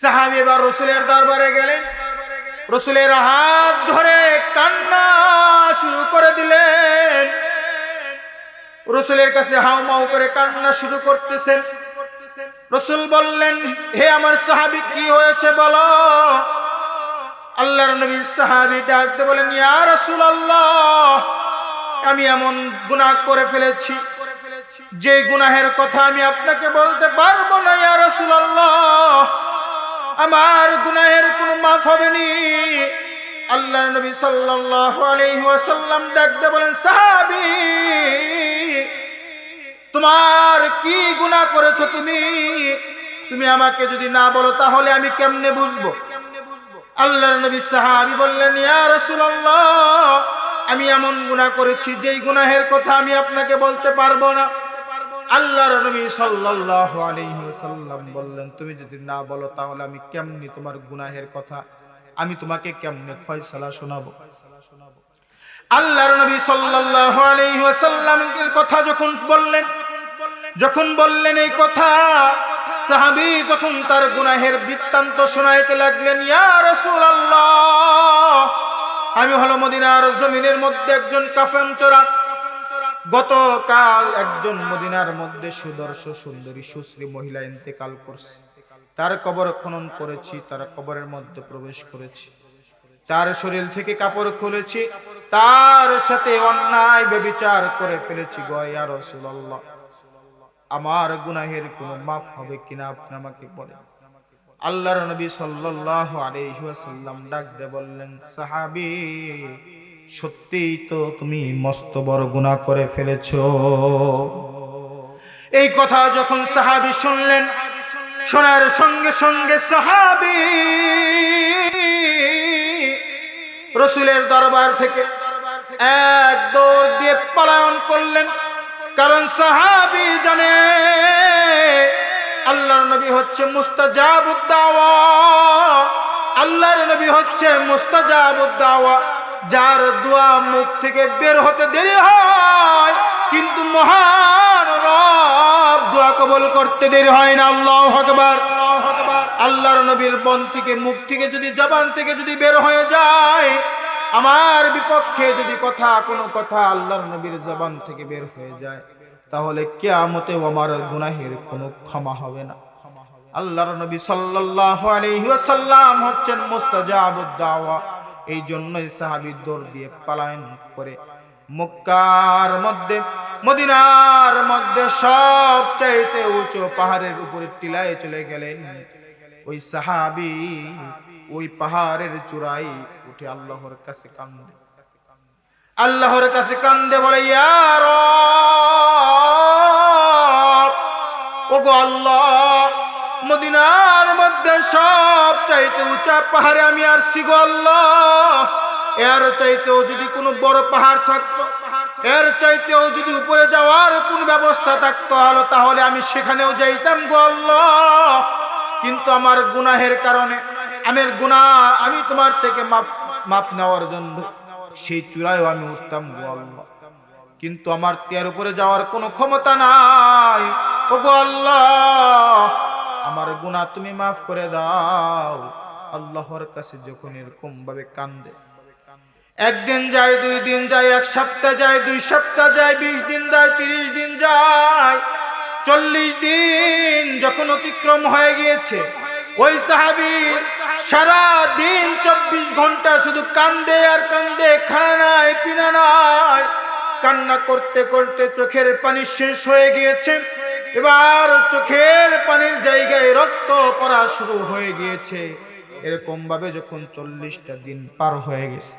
সাহাবী এবার রাসূলের দরবারে গেলেন, রাসূলের হাত ধরে কান্না শুরু করে দিলেন। রাসূলের কাছে হাউমাউ করে কান্না শুরু করতেছেন। রাসূল বললেন, হে আমার সাহাবী, কি হয়েছে বলো। আল্লাহর নবীর সাহাবী ডাকতে বলেন, ইয়া রাসূলুল্লাহ, আমি এমন গুনাহ করে ফেলেছি যে গুনাহের কথা আমি আপনাকে বলতে পারবো না ইয়া রাসূলুল্লাহ, আমার গুনাহের কোনো মাফ হবে না। আল্লাহর নবী সাল্লাল্লাহু আলাইহি ওয়াসাল্লাম ডাকতে বলেন, সাহাবী, তোমার কি গুনাহ করেছো তুমি আমাকে যদি না বলো তাহলে আমি কেমনে বুঝবো। আল্লাহর নবী সাহাবী বললেন, ইয়া রাসূলুল্লাহ, আমি এমন গুনাহ করেছি যেই গুনাহের কথা আমি আপনাকে বলতে পারবো না। আল্লাহর নবী সাল্লাল্লাহু আলাইহি ওয়াসাল্লাম বললেন, তুমি যদি না বলো তাহলে আমি কেমনে তোমার গুনাহের কথা আমি তোমাকে কেমনে ফয়সালা শোনাবো। আল্লাহর নবী সাল্লাল্লাহু আলাইহি ওয়াসাল্লামের কথা যখন বললেন এই কথা, সাহাবী তখন তার গুনাহের বৃত্তান্ত শোনাইতে লাগলেন। ইয়া রাসূলুল্লাহ, আমি হলো মদিনার জমিনের মধ্যে একজন কাফেরচোরা। গতকাল একজন মদিনার মধ্যে সুদর্শন সুন্দরী সুশ্রী মহিলা ইন্তেকাল করছে। তার কবর খনন করেছি, তার কবরের মধ্যে প্রবেশ করেছি, তার শরীর থেকে কাপড় খুলেছি, তার সাথে অন্যায় ব্যভিচার করে ফেলেছি। গো ইয়া রাসূলুল্লাহ, আমার গুনাহের কোনো মাফ হবে কিনা আপনি আমাকে বলেন। আল্লাহর নবী সাল্লাল্লাহু আলাইহি ওয়াসাল্লাম ডাক দিয়ে বললেন, সাহাবী, সত্যিই তো তুমি মস্ত বড় গুনাহ করে ফেলেছো। এই কথা যখন সাহাবী শুনলেন, শোনার সঙ্গে সঙ্গে সাহাবী রাসূলের দরবার থেকে এক দৌড় দিয়ে পলায়ন করলেন। কারণ সাহাবী জানে আল্লাহর নবী হচ্ছে মুস্তাজাবুদ দাওয়া, আল্লাহর নবী হচ্ছে মুস্তাজাবুদ দাওয়া, যার দোয়া মুখ থেকে বের হতে দেরি হয় কিন্তু মহান রব দোয়া কবুল করতে দেরি হয় না। আল্লাহু আকবার। আল্লাহর নবীর মন থেকে, মুখ থেকে যদি, জবান থেকে যদি বের হয়ে যায় আমার বিপক্ষে যদি কোনো কথা আল্লাহর নবীর জবান থেকে বের হয়ে যায়, তাহলে কিয়ামতে আমার গুনাহের কোনো ক্ষমা হবে না। আল্লাহর নবী সাল্লাল্লাহু আলাইহি ওয়াসাল্লাম হচ্ছেন মুস্তাজাবুদ দাওয়া। এই জন্যই সাহাবী দৌড় দিয়ে পলায়ন করে মক্কার মধ্যে, মদিনার মধ্যে সবচাইতে উঁচু পাহাড়ের উপরে টিলায় চলে গেলেন। ওই সাহাবী ওই পাহাড়ের চূড়ায় উঠে আল্লাহর কাছে কান্দে, বলে, ইয়া রব, ওগো আল্লাহ, মদিনার মধ্যে সবচাইতে উঁচা পাহাড়ে আমি আসছি গো আল্লাহ। এর চাইতেও যদি কোনো বড় পাহাড় থাকতো, এর চাইতেও যদি উপরে যাওয়ার কোন ব্যবস্থা থাকতো তাহলে আমি সেখানেও যাইতাম গো আল্লাহ। কিন্তু আমার গুনাহের কারণে, আমি তোমার থেকে মাপ নেওয়ার জন্য সেই চূড়ায় আমি উঠতাম গো আল্লাহ, কিন্তু আমার এর উপরে যাওয়ার কোনো ক্ষমতা নাই। ও গো আল্লাহ, আমার গুনাহ তুমি মাফ করে দাও। আল্লাহর কাছে যখন এরকম ভাবে কান্দে, একদিন যায়, 2 দিন যায়, 1 সপ্তাহ যায়, 2 সপ্তাহ যায়, 20 দিন যায়, 30 দিন যায়, 40 দিন যখন অতিক্রম হয়ে গিয়েছে, ওই সাহাবী সারা দিন 24 ঘন্টা শুধু কান্দে আর কান্দে, খানা নাই, পিনা নাই, কান্না করতে করতে চোখের পানি শেষ হয়ে গিয়েছে। এবার চোখের পানির জায়গায় রক্ত পড়া শুরু হয়ে গিয়েছে। এরকম ভাবে যখন 40টা দিন পার হয়ে গেছে,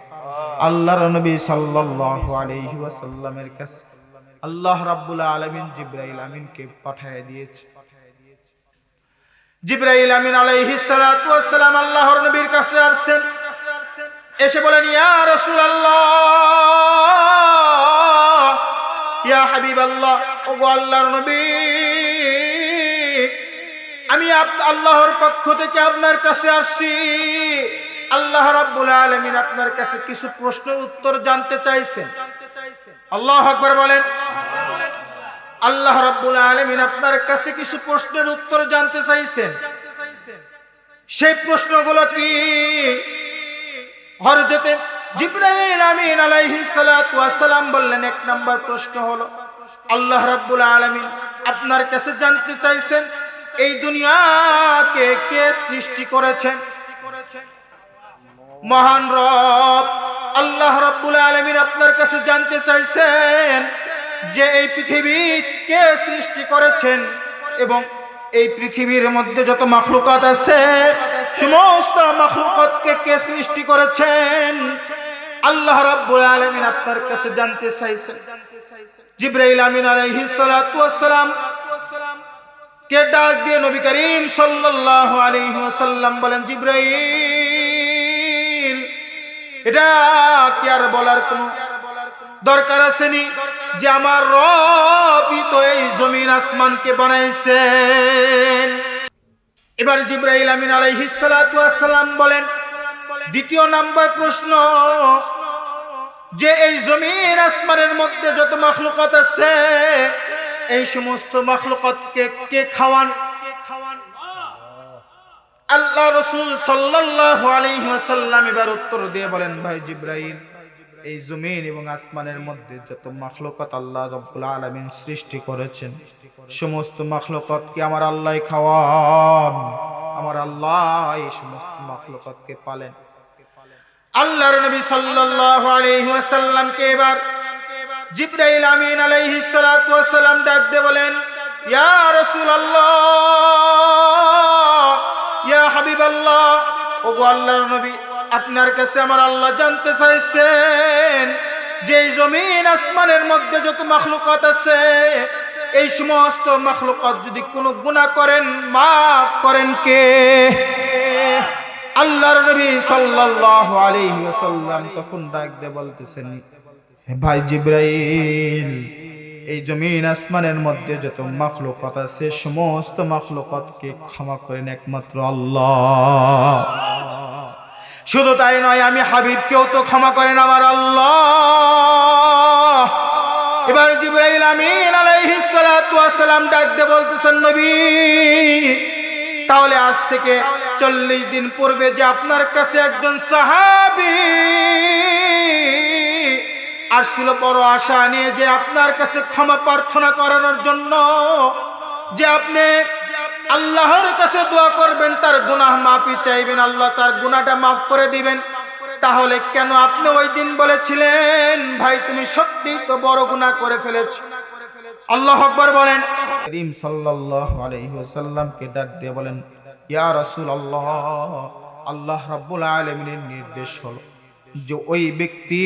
আল্লাহর নবী সাল্লাল্লাহু আলাইহি ওয়াসাল্লামের কাছে আল্লাহ রাব্বুল আলামিন জিবরাইল আমিনকে পাঠিয়ে দিয়েছে। জিবরাইল আমিন আলাইহিস সালাতু ওয়াস সালাম আল্লাহর নবীর কাছে আসেন, এসে বলেন, ইয়া রাসূলুল্লাহ, ইয়া হাবিবাল্লাহ, ওগো আল্লাহর নবী, আমি আল্লাহর পক্ষ থেকে আপনার কাছে আসছি। আল্লাহ রাব্বুল আলামিন আপনার কাছে কিছু প্রশ্নের উত্তর জানতে চাইছেন। আল্লাহু আকবার বলেন। আল্লাহ রাব্বুল আলামিন আপনার কাছে কিছু প্রশ্নের উত্তর জানতে চাইছেন। সেই প্রশ্নগুলো কি? হযরতে জিবরাইল আমিন আলাইহিস সালাতু ওয়াস সালাম বললেন, এক নাম্বার প্রশ্ন হলো আল্লাহ রাব্বুল আলামিন আপনার কাছে জানতে চাইছেন এই দুনিয়াকে কে সৃষ্টি করেছেন। মহান রব আল্লাহ রাব্বুল আলামিন আপনার কাছে জানতে চাইছেন যে এই পৃথিবী কে সৃষ্টি করেছেন এবং এই পৃথিবীর মধ্যে যত মাখলুকাত আছে সমস্ত মাখলুকাতকে কে সৃষ্টি করেছেন। আল্লাহ রাব্বুল আলামিন আপনার কাছে জানতে চাইছেন। জিবরাইল আমিন আলাইহিস সালাতু ওয়াস সালাম কে ডাক দিয়ে নবী করিম সাল্লাল্লাহু আলাইহি ওয়াসাল্লাম বলেন, জিবরাইল এটা কি আর বলার কোনো দরকার আছে নি যে আমার রবই তো এই জমিন আসমানকে বানাইছেন। এবার জিবরাইল আমিন আলাইহিস সালাতু ওয়াস সালাম বলেন, দ্বিতীয় নাম্বার প্রশ্ন যে এই জমিন আসমানের মধ্যে যত মাখলুকাত আছে এই সমস্ত মাখলুকাতকে কে খাওয়ান? আল্লাহ রাসূল সাল্লাল্লাহু আলাইহি ওয়াসাল্লাম এবার উত্তর দিয়ে বলেন, ভাই জিবরাইল এই জমিন এবং আসমানের মধ্যে যত মাখলুকাত আল্লাহ রাব্বুল আলামিন সৃষ্টি করেছেন সমস্ত মাখলুকাতকে আমার আল্লাহ খাওয়ান। আমার আল্লাহ এই সমস্ত মাখলুকাতকে পালেন। আল্লাহর নবী সাল্লাল্লাহু আলাইহি ওয়াসাল্লামকে এবার জিবরাইল আমিন আলাইহিস সালাতু ওয়াস সালাম ডাক দিয়ে বলেন, ইয়া রাসূলুল্লাহ, ইয়া হাবিবাল্লাহ, ওগো আল্লাহর নবী আপনার কাছে আমার আল্লাহ জানতে চাইছেন যে এই জমিন আসমানের মধ্যে যত মাখলুকাত আছে এই সমস্ত মাখলুকাত যদি কোনো গুনাহ করেন maaf করেন কে? আল্লাহর নবী সাল্লাল্লাহু আলাইহি ওয়াসাল্লাম তখন ডাক দিয়ে বলতেছেন, ভাই জিবরাইল এই জমিন আসমানের মধ্যে যত মাখলুকাত আছে সমস্ত মাখলুকাতকে ক্ষমা করেন একমাত্র আল্লাহ। শুধু তাই নয়, আমি হাবিবকেও তো ক্ষমা করেন আমার আল্লাহ। এবার জিবরাইল আমিন আলাইহিস সালাতু ওয়াস সালাম ডাক দিয়ে বলতেছেন, নবী তাহলে আজ থেকে 40 দিন পূর্বে যে আপনার কাছে একজন সাহাবী আসছিল বড় আশা নিয়ে যে আপনার কাছে ক্ষমা প্রার্থনা করানোর জন্য, যে আপনি আল্লাহর কাছে দোয়া করবেন তার গুনাহ মাফি চাইবেন, আল্লাহ তার গুনাহটা মাফ করে দিবেন, তাহলে কেন আপনি ওই দিন বলেছিলেন ভাই তুমি সত্যিই তো বড় গুনাহ করে ফেলেছো? আল্লাহু আকবার বলেন। করিম সাল্লাল্লাহু আলাইহি ওয়াসাল্লামকে ডাক দিয়ে বলেন, ইয়া রাসূলুল্লাহ আল্লাহ রাব্বুল আলামিনের নির্দেশ হলো যে ওই ব্যক্তি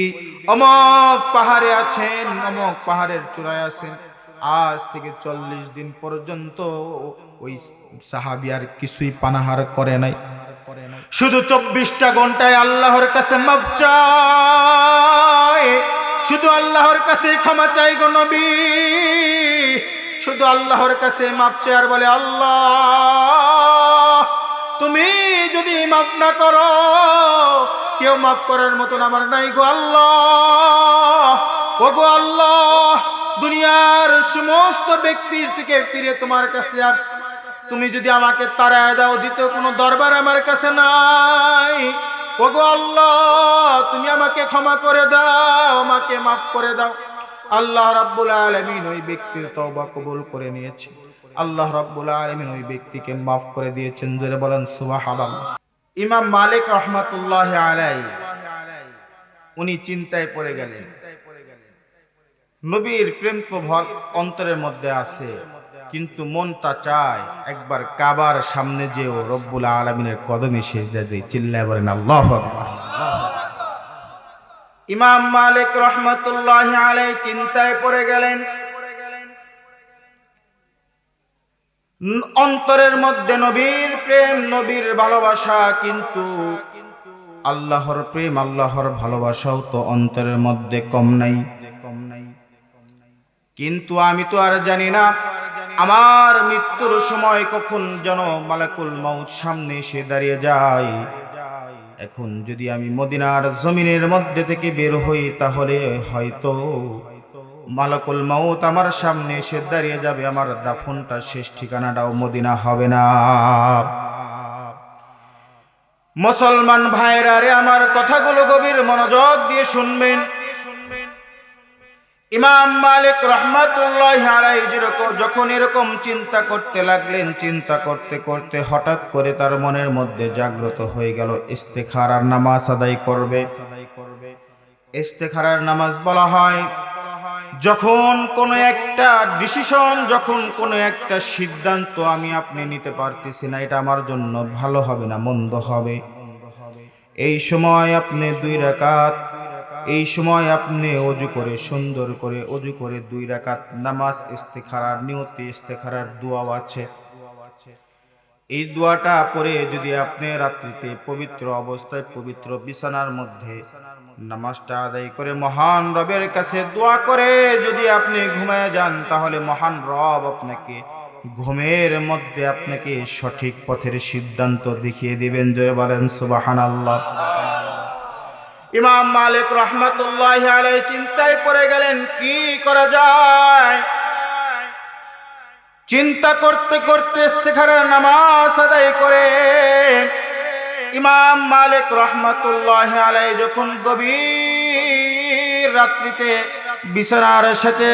অমুক পাহাড়ে আছেন, অমুক পাহাড়ের চূড়ায় আছেন, আজ থেকে 40 দিন পর্যন্ত ওই সাহাবী আর কিছুই পানাহার করে নাই, শুধু 24টা ঘন্টায় আল্লাহর কাছে মাফ চায়, শুধু আল্লাহর কাছে ক্ষমা চাই গো নবী, শুধু আল্লাহর কাছে মাফ চায় আর বলে, আল্লাহ তুমি যদি মাফ না করো কেউ মাফ করার মতন আমার নাই গো আল্লাহ। ও গো আল্লাহ দুনিয়ার সমস্ত ব্যক্তির থেকে ফিরে তোমার কাছে আসছি, তুমি যদি আমাকে তাড়ায় দাও দ্বিতীয় কোনো দরবার আমার কাছে নাই। ও গো আল্লাহ তুমি আমাকে ক্ষমা করে দাও, আমাকে মাফ করে দাও। আল্লাহ রাব্বুল আলামিন ওই ব্যক্তির তওবা কবুল করে নিয়েছে, আল্লাহ রাব্বুল আলামিন ওই ব্যক্তিকে মাফ করে দিয়েছেন। জোরে বলেন সুবহানাল্লাহ। ইমাম মালিক রাহমাতুল্লাহ আলাইহি উনি চিন্তায় পড়ে গেলেন, নবীর প্রেম তো অন্তরের মধ্যে আছে কিন্তু মনটা চায় একবার কাবার সামনে যেও রব্বুল আলামিনের কদমে সিজদা দেই। চিল্লায় বলেন আল্লাহু আকবার। ইমাম মালিক রাহমাতুল্লাহ আলাইহি চিন্তায় পড়ে গেলেন, অন্তরের মধ্যে নবীর প্রেম নবীর ভালোবাসা, কিন্তু আল্লাহর প্রেম আল্লাহর ভালোবাসাও তো অন্তরের মধ্যে কম নাই। কিন্তু আমি তো আর জানি না আমার মৃত্যুর সময় কখন যেন মালাকুল মাউত সামনে এসে দাঁড়িয়ে যায়। এখন যদি আমি মদিনার জমিনের মধ্যে থেকে বের হই তাহলে হয়তো মালাকুল মাউত আমার সামনে এসে দাঁড়িয়ে যাবে, আমার দাফনটা শেষ ঠিকানাটাও মদিনা হবে না। মুসলমান ভাইরা রে, আমার কথাগুলো গভীর মনোযোগ দিয়ে শুনবেন। ইমাম মালিক রহমাতুল্লাহি আলাইহি যখন এরকম চিন্তা করতে লাগলেন, চিন্তা করতে করতে হঠাৎ করে তার মনের মধ্যে জাগ্রত হয়ে গেল ইস্তেখারার নামাজ আদায় করবে। ইস্তেখারার নামাজ বলা হয় যখন কোনো একটা ডিসিশন, যখন কোনো একটা সিদ্ধান্ত আমি আপনি নিতে পারতেছি না, এটা আমার জন্য ভালো হবে না মন্দ হবে, এই সময় আপনি 2 রাকাত, এই সময় আপনি ওযু করে সুন্দর করে ওযু করে 2 রাকাত নামাজ ইস্তেখারার নিয়তে, ইস্তেখারার দোয়া আছে, এই দোয়াটা পড়ে যদি আপনি রাত্রিতে পবিত্র অবস্থায় পবিত্র বিছানার মধ্যে নামাজটা আদায় করে মহান রবের কাছে দোয়া করে যদি আপনি ঘুমায় যান, তাহলে মহান রব আপনাকে ঘুমের মধ্যে আপনাকে সঠিক পথের সিদ্ধান্ত দেখিয়ে দিবেন। জয় বলেন সুবহানাল্লাহ। ইমাম মালিক রহমাতুল্লাহি আলাইহি চিন্তায় পড়ে গেলেন কি করা যায়। চিন্তা করতে করতে ইস্তেখারার নামাজ আদায় করে ইমাম মালিক রহমাতুল্লাহি আলাইহি যখন গভীর রাত্রিতে বিছানার সাথে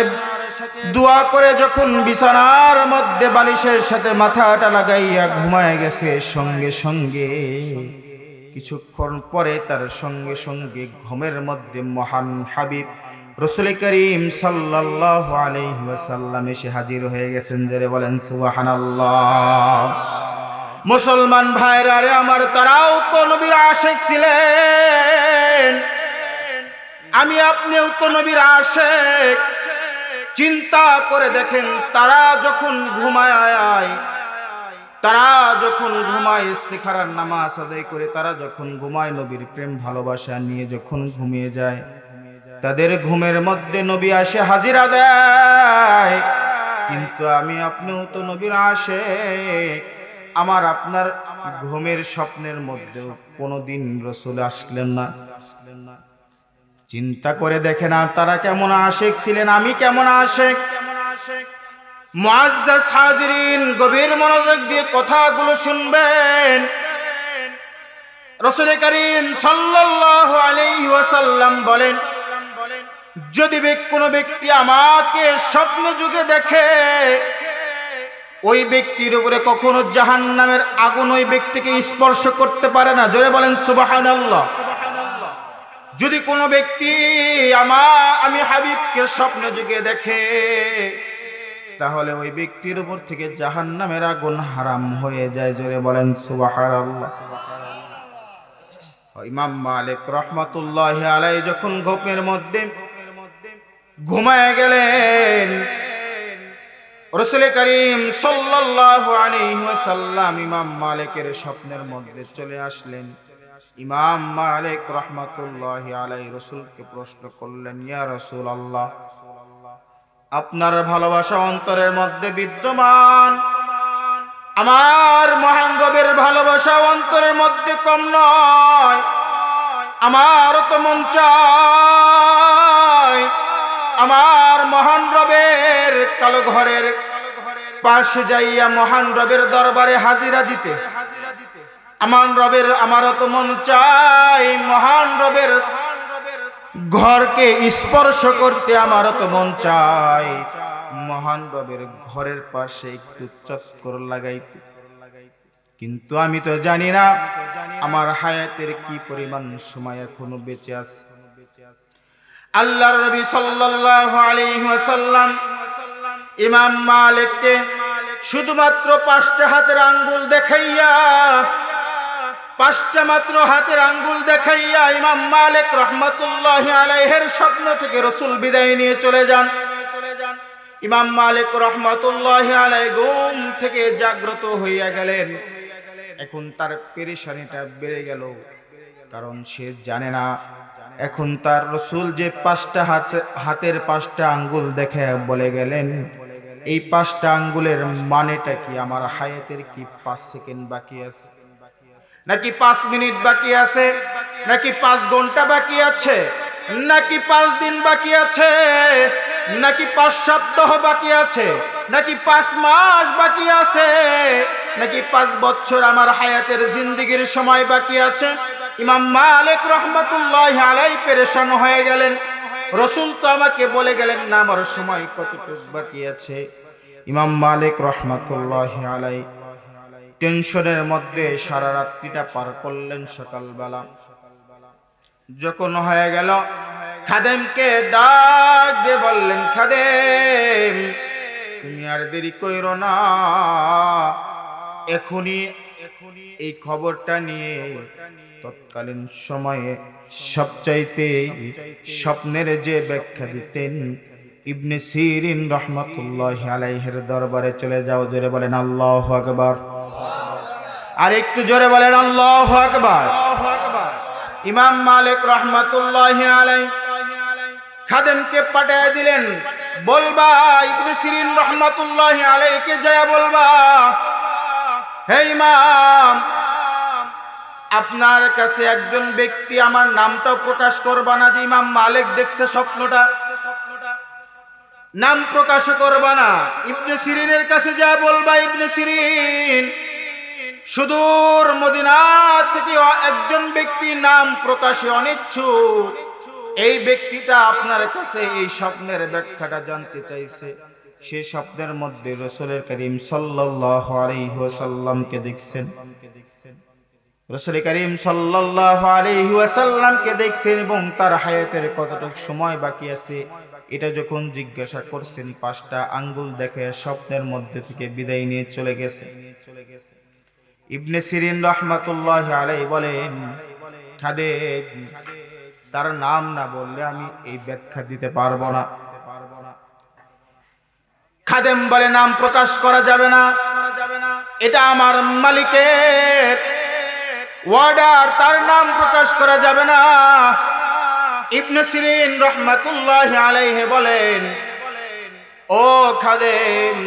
দোয়া করে যখন বিছানার মধ্যে বালিশের সাথে মাথাটা লাগাইয়া ঘুমায় গেছে, সঙ্গে সঙ্গে কিছুক্ষণ পরে তার সঙ্গে সঙ্গে ঘুমের মধ্যে মহান হাবিব রাসূল করিম সাল্লাল্লাহু আলাইহি ওয়াসাল্লাম এসে হাজির হয়ে গেছেন। যারা বলেন সুবহানাল্লাহ। মুসলমান ভাইরা রে আমার, তারাও তো নবীর আশিক ছিলেন, আমি আপনিও তো নবীর আশিক। চিন্তা করে দেখেন, তারা যখন ঘুমায় ইস্তেখারার নামাজ আদায় করে, তারা যখন ঘুমায় নবীর প্রেম ভালোবাসা নিয়ে যখন ঘুমিয়ে যায়, তাদের ঘুমের মধ্যে নবী আসে হাজিরা দেয়। কিন্তু আমি আপনিও তো নবীর আশিক, আমার আপনার ঘুমের স্বপ্নের মধ্যেও কোনোদিন রাসূল আসলেন না। চিন্তা করে দেখেন তারা কেমন আশিক ছিলেন, আমি কেমন আশিক। মুআজ্জাজ হাজিরিন, গভীর মনোযোগ দিয়ে কথাগুলো শুনবেন। রাসূল করিম সাল্লাল্লাহু আলাইহি ওয়াসাল্লাম বলেন, যদি কোনো ব্যক্তি আমাকে স্বপ্ন যুগে দেখে, ওই ব্যক্তির উপরে কখনো জাহান্নামের আগুন ওই ব্যক্তিকে স্পর্শ করতে পারে না। জোরে বলেন সুবহানাল্লাহ। যদি কোনো ব্যক্তি আমি হাবিবকে স্বপ্ন যুগে দেখে, তাহলে ওই ব্যক্তির উপর থেকে জাহান্নামের আগুন হারাম হয়ে যায়। জোরে বলেন সুবহানাল্লাহ। ইমাম মালিক রহমাতুল্লাহি আলাইহি যখন ঘুমের মধ্যে ঘুমায় গেলেন, রাসূল করিম সাল্লাল্লাহু আলাইহি ওয়াসাল্লাম ইমাম মালিকের স্বপ্নের মধ্যে চলে আসলেন। ইমাম মালিক রহমাতুল্লাহি আলাইহি রাসূলকে প্রশ্ন করলেন, ইয়া রাসূলুল্লাহ, আপনার ভালোবাসা অন্তরের মধ্যে বিদ্যমান, আমার মহান রবের ভালোবাসা অন্তরের মধ্যে কম নয়, আমার তো মন চায় আমার মহান রবের কালো ঘরের পাশে যাইয়া মহান রবের দরবারে হাজিরা দিতে। আমারও তো মন চাই মহান রবের ঘরকে স্পর্শ করতে, আমারও তো মন চাই মহান রবের ঘরের পাশে একটু চক্কর লাগাইতে। কিন্তু আমি তো জানি না আমার হায়াতের কি পরিমাণ সময় এখনো বেঁচে আছে। আল্লাহর নবী সাল্লাল্লাহু আলাইহি ওয়াসাল্লাম ইমাম মালিককে শুধুমাত্র 5টা হাতের আঙ্গুল দেখাইয়া, 5টা মাত্র হাতের আঙ্গুল দেখাইয়া ইমাম মালিক রহমাতুল্লাহি আলাইহির স্বপ্ন থেকে রাসূল বিদায় নিয়ে চলে যান। ইমাম মালিক রহমাতুল্লাহি আলাইহি ঘুম থেকে জাগ্রত হইয়া গেলেন। এখন তার পেরেশানিটা বেড়ে গেল, কারণ সে জানে না এখন তার রাসূল যে 5টা হাতের 5টা আঙ্গুল দেখে বলে গেলেন, এই 5টা আঙ্গুলের মানেটা কি? আমার হায়াতের কি 5 সেকেন্ড বাকি আছে, নাকি 5 মিনিট বাকি আছে, নাকি 5 ঘন্টা বাকি আছে, নাকি 5 দিন বাকি আছে, নাকি 5 সপ্তাহ বাকি আছে, নাকি 5 মাস বাকি আছে? নাকি 5 বছর আমার হায়াতের জিন্দেগির সময় বাকি আছে। ইমাম মালিক রাহমাতুল্লাহি আলাইহি পেরেশান হয়ে গেলেন। রাসূল তো আমাকে বলে গেলেন না আমার সময় কতটুকু বাকি আছে। ইমাম মালিক রাহমাতুল্লাহি আলাইহি টেনশনের মধ্যে সারা রাত্রিটা পার করলেন। সকালবেলা যখন হয়ে গেল, খাদেমকে ডাক দিয়ে বললেন, খাদেম তুমি আর দেরি কইরো না, এখনই এই খবরটা নিয়ে তৎকালীন সময়ে সবচাইতে স্বপ্নের যে ব্যাখ্যা দিতেন ইবনে সিরিন রাহমাতুল্লাহি আলাইহির দরবারে চলে যাও। জোরে বলেন আল্লাহু আকবার। আর একটু জোরে বলেন আল্লাহু আকবার। ইমাম মালিক রাহমাতুল্লাহি আলাইহি খাদেমকে পাঠিয়ে দিলেন, বলবা ইবনে সিরিন রাহমাতুল্লাহি আলাইহিকে যায় বলবা, হে ইমাম আপনার কাছে একজন ব্যক্তি, আমার নামটাও প্রকাশ করবা না, যে ইমাম মালিক দেখছে স্বপ্নটা, নাম প্রকাশ করবা না। ইবনে সিরিনের কাছে যা বলবা, ইবনে সিরিন সুদূর মদিনা থেকে একজন ব্যক্তি নাম প্রকাশে অনিচ্ছুক, এই ব্যক্তিটা আপনার কাছে এই স্বপ্নের ব্যাখ্যাটা জানতে চাইছে। সে স্বপ্নের মধ্যে রাসূলের করিম সাল্লাল্লাহু আলাইহি ওয়াসাল্লামকে দেখছেন। রাসূল করিম সাল্লাল্লাহু আলাইহি ওয়াসাল্লামকে দেখছেন এবং তার হায়াতের কতটুকু সময় বাকি আছে এটা যখন জিজ্ঞাসা করছেন, 5টা আঙ্গুল দেখে স্বপ্নের মধ্যে থেকে বিদায় নিয়ে চলে গেছে। ইবনে সিরিন রাহমাতুল্লাহি আলাইহি বলেন, খাদেম তার নাম না বললে আমি এই ব্যাখ্যা দিতে পারবো না। খাদেম বলে, নাম প্রকাশ করা যাবে না, এটা আমার মালিকের ওয়ার্ডার, তার নাম প্রকাশ করা যাবে না। ইবনে সিরিন রাহমাতুল্লাহি আলাইহি বলেন, ও খাদেম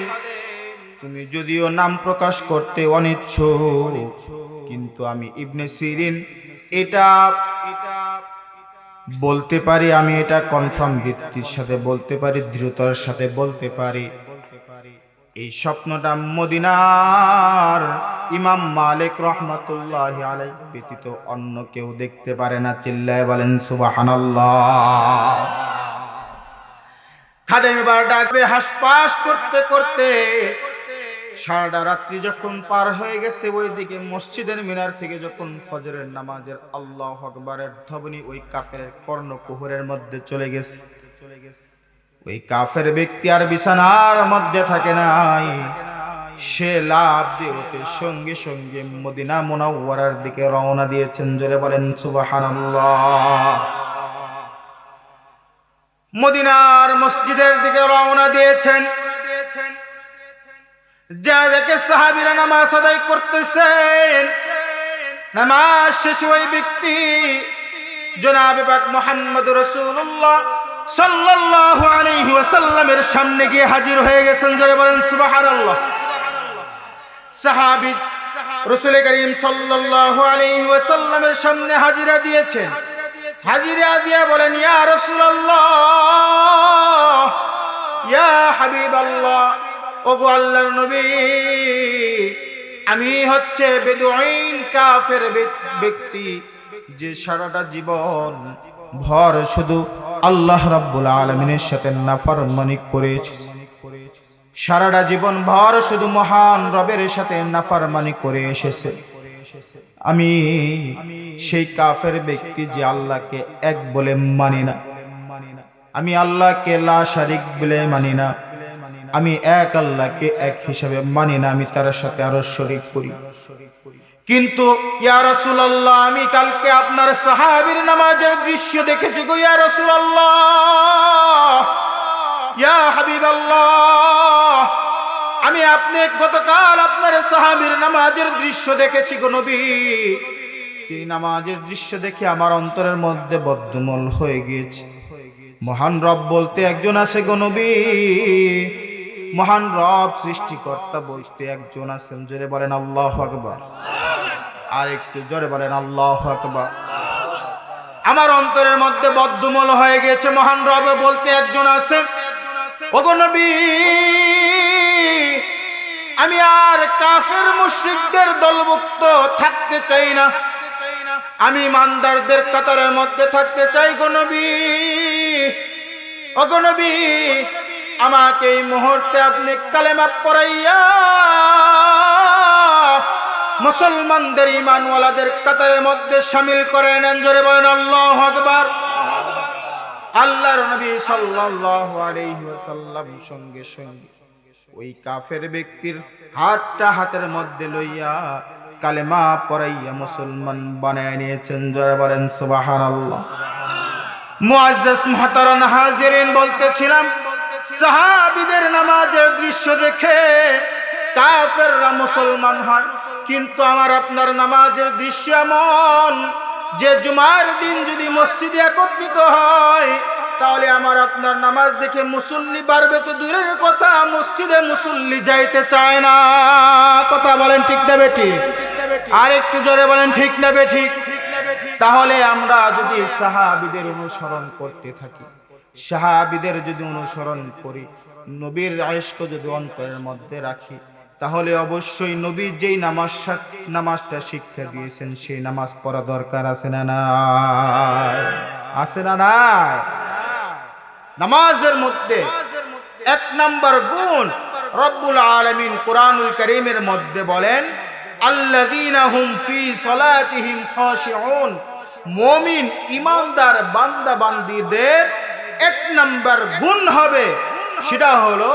তুমি যদিও নাম প্রকাশ করতে অনিচ্ছুক, কিন্তু আমি ইবনে সিরিন এটা বলতে পারি, আমি এটা কনফার্ম ভিত্তির সাথে বলতে পারি, দৃঢ়তার সাথে বলতে পারি, এই স্বপ্নটা মদিনার ইমাম মালিক রাহমাতুল্লাহি আলাইহি ব্যতীত অন্য কেউ দেখতে পারে না। চিল্লায় বলেন সুবহানাল্লাহ। খাদেম এবার ডাকবে, হাসপাস করতে করতে সারা রাত্রি যখন পার হয়ে গেছে, ওইদিকে মসজিদের মিনার থেকে যখন ফজরের নামাজের আল্লাহু আকবারের ধ্বনি ওই কাফের কর্ণকুহরের মধ্যে চলে গেছে, ওই কাফের ব্যক্তি আর বিছানার মধ্যে থাকে নাই, সে লাফ দিয়ে ওঠে সঙ্গে সঙ্গে মদিনা মুনাওয়ারার দিকে রওনা দিয়েছেন। জোরে বলেন সুবহানাল্লাহ। মদিনার মসজিদের দিকে রওনা দিয়েছেন। যা দেখে সাহাবীরা নামাজ আদায় করতেছেন, নামাজ শেষে ওই ব্যক্তি জনাবে পাক মুহাম্মদুর রাসূলুল্লাহ সাল্লাল্লাহু আলাইহি ওয়াসাল্লামের সামনে গিয়ে হাজির হয়ে গেছেন। জোরে বলেন সুবহানাল্লাহ। সাহাবী রাসূল করিম সাল্লাল্লাহু আলাইহি ওয়াসাল্লামের সামনে হাজিরা দিয়েছেন। হাজিরা দিয়ে বলেন, ইয়া রাসূলুল্লাহ, ইয়া হাবিবাল্লাহ, ওগো আল্লাহর নবী, আমি হচ্ছে বেদুইন কাফের ব্যক্তি, যে সারাটা জীবন ভর শুধু আল্লাহ রাব্বুল আলামিনের সাথে নাফরমানি করেছে, সারাটা জীবন ভর শুধু মহান রবের সাথে নাফরমানি করে এসেছে। আমি সেই কাফের ব্যক্তি যে আল্লাহকে এক বলে মানি না, আমি আল্লাহকে লা শারিক বলে মানি না, আমি এক আল্লাহকে এক হিসাবে মানি না, আমি তার সাথে আরো শরীক করি। কিন্তু ইয়া রাসূলুল্লাহ, আমি কালকে আপনার সাহাবীর নামাজের দৃশ্য দেখেছি গো ইয়া রাসূলুল্লাহ, ইয়া হাবিবাল্লাহ, আমি আপনি গতকাল আপনার সাহাবীর নামাজের দৃশ্য দেখেছি গো নবী। এই নামাজের দৃশ্য দেখে আমার অন্তরের মধ্যে বদ্ধমূল হয়ে গিয়েছে। মহান রব বলতে একজন আছে গো নবী, মহান রব সৃষ্টিকর্তা বলতে একজন আছেন। জোরে বলেন আল্লাহু আকবার। আর একটু জোরে বলেন আল্লাহু আকবার। আমার অন্তরের মধ্যে বদ্ধমূল হয়ে গেছে, মহান রব বলতে একজন আছে। ওগো নবী, আমি আর কাফের মুশরিকদের দলভুক্ত থাকতে চাই না, আমি ইমানদারদের কাতারের মধ্যে থাকতে চাই গো নবী। ও গো নবী, আমাকে এই মুহূর্তে আপনি কালেমা পড়াইয়া মুসলমানদের ঈমানওয়ালাদের কাতারের মধ্যে শামিল করে নেন। জোরে বলেন আল্লাহু আকবার। আল্লাহর নবী সাল্লাল্লাহু আলাইহি ওয়াসাল্লাম সঙ্গে সঙ্গে ওই কাফের ব্যক্তির হাতটা হাতের মধ্যে লইয়া কালেমা পড়াইয়া মুসলমান বানায় নিয়েছেন। জোরে বলেন সুবহানাল্লাহ। মুআজ্জাজ মুহতারাম হাজিরিন, বলতেছিলাম সাহাবীদের নামাজের দৃশ্য দেখে কাফেররা মুসলমান হয়, কিন্তু আমার আপনার নামাজের দৃশ্য এমন যে জুমার দিন যদি মসজিদে একত্রিত হয় তাহলে আমার আপনার নামাজ দেখে মুসল্লি বাড়বে তো দূরের কথা, মসজিদে মুসল্লি যাইতে চায় না। কথা বলেন ঠিক না বেঠিক? আর একটু জোরে বলেন ঠিক না বেঠিক? তাহলে আমরা যদি সাহাবীদের অনুসরণ করতে থাকি, সাহাবীদের যদি অনুসরণ করি, নবীর ইশক যদি অন্তরের মধ্যে রাখি, তাহলে অবশ্যই নবী যেই নামাজটা শিক্ষা দিয়েছেন সেই নামাজ পড়া দরকার আছে না নাই? আছে না নাই? নামাজের মধ্যে এক নাম্বার গুণ রব্বুল আলামিন কোরআনুল কারীমের মধ্যে বলেন আল্লাযীনা হুম ফি সালাতিহিম খাশিউন। মুমিন ঈমানদার বান্দা বান্দীদের এক নাম্বার গুণ হবে, সেটা হলো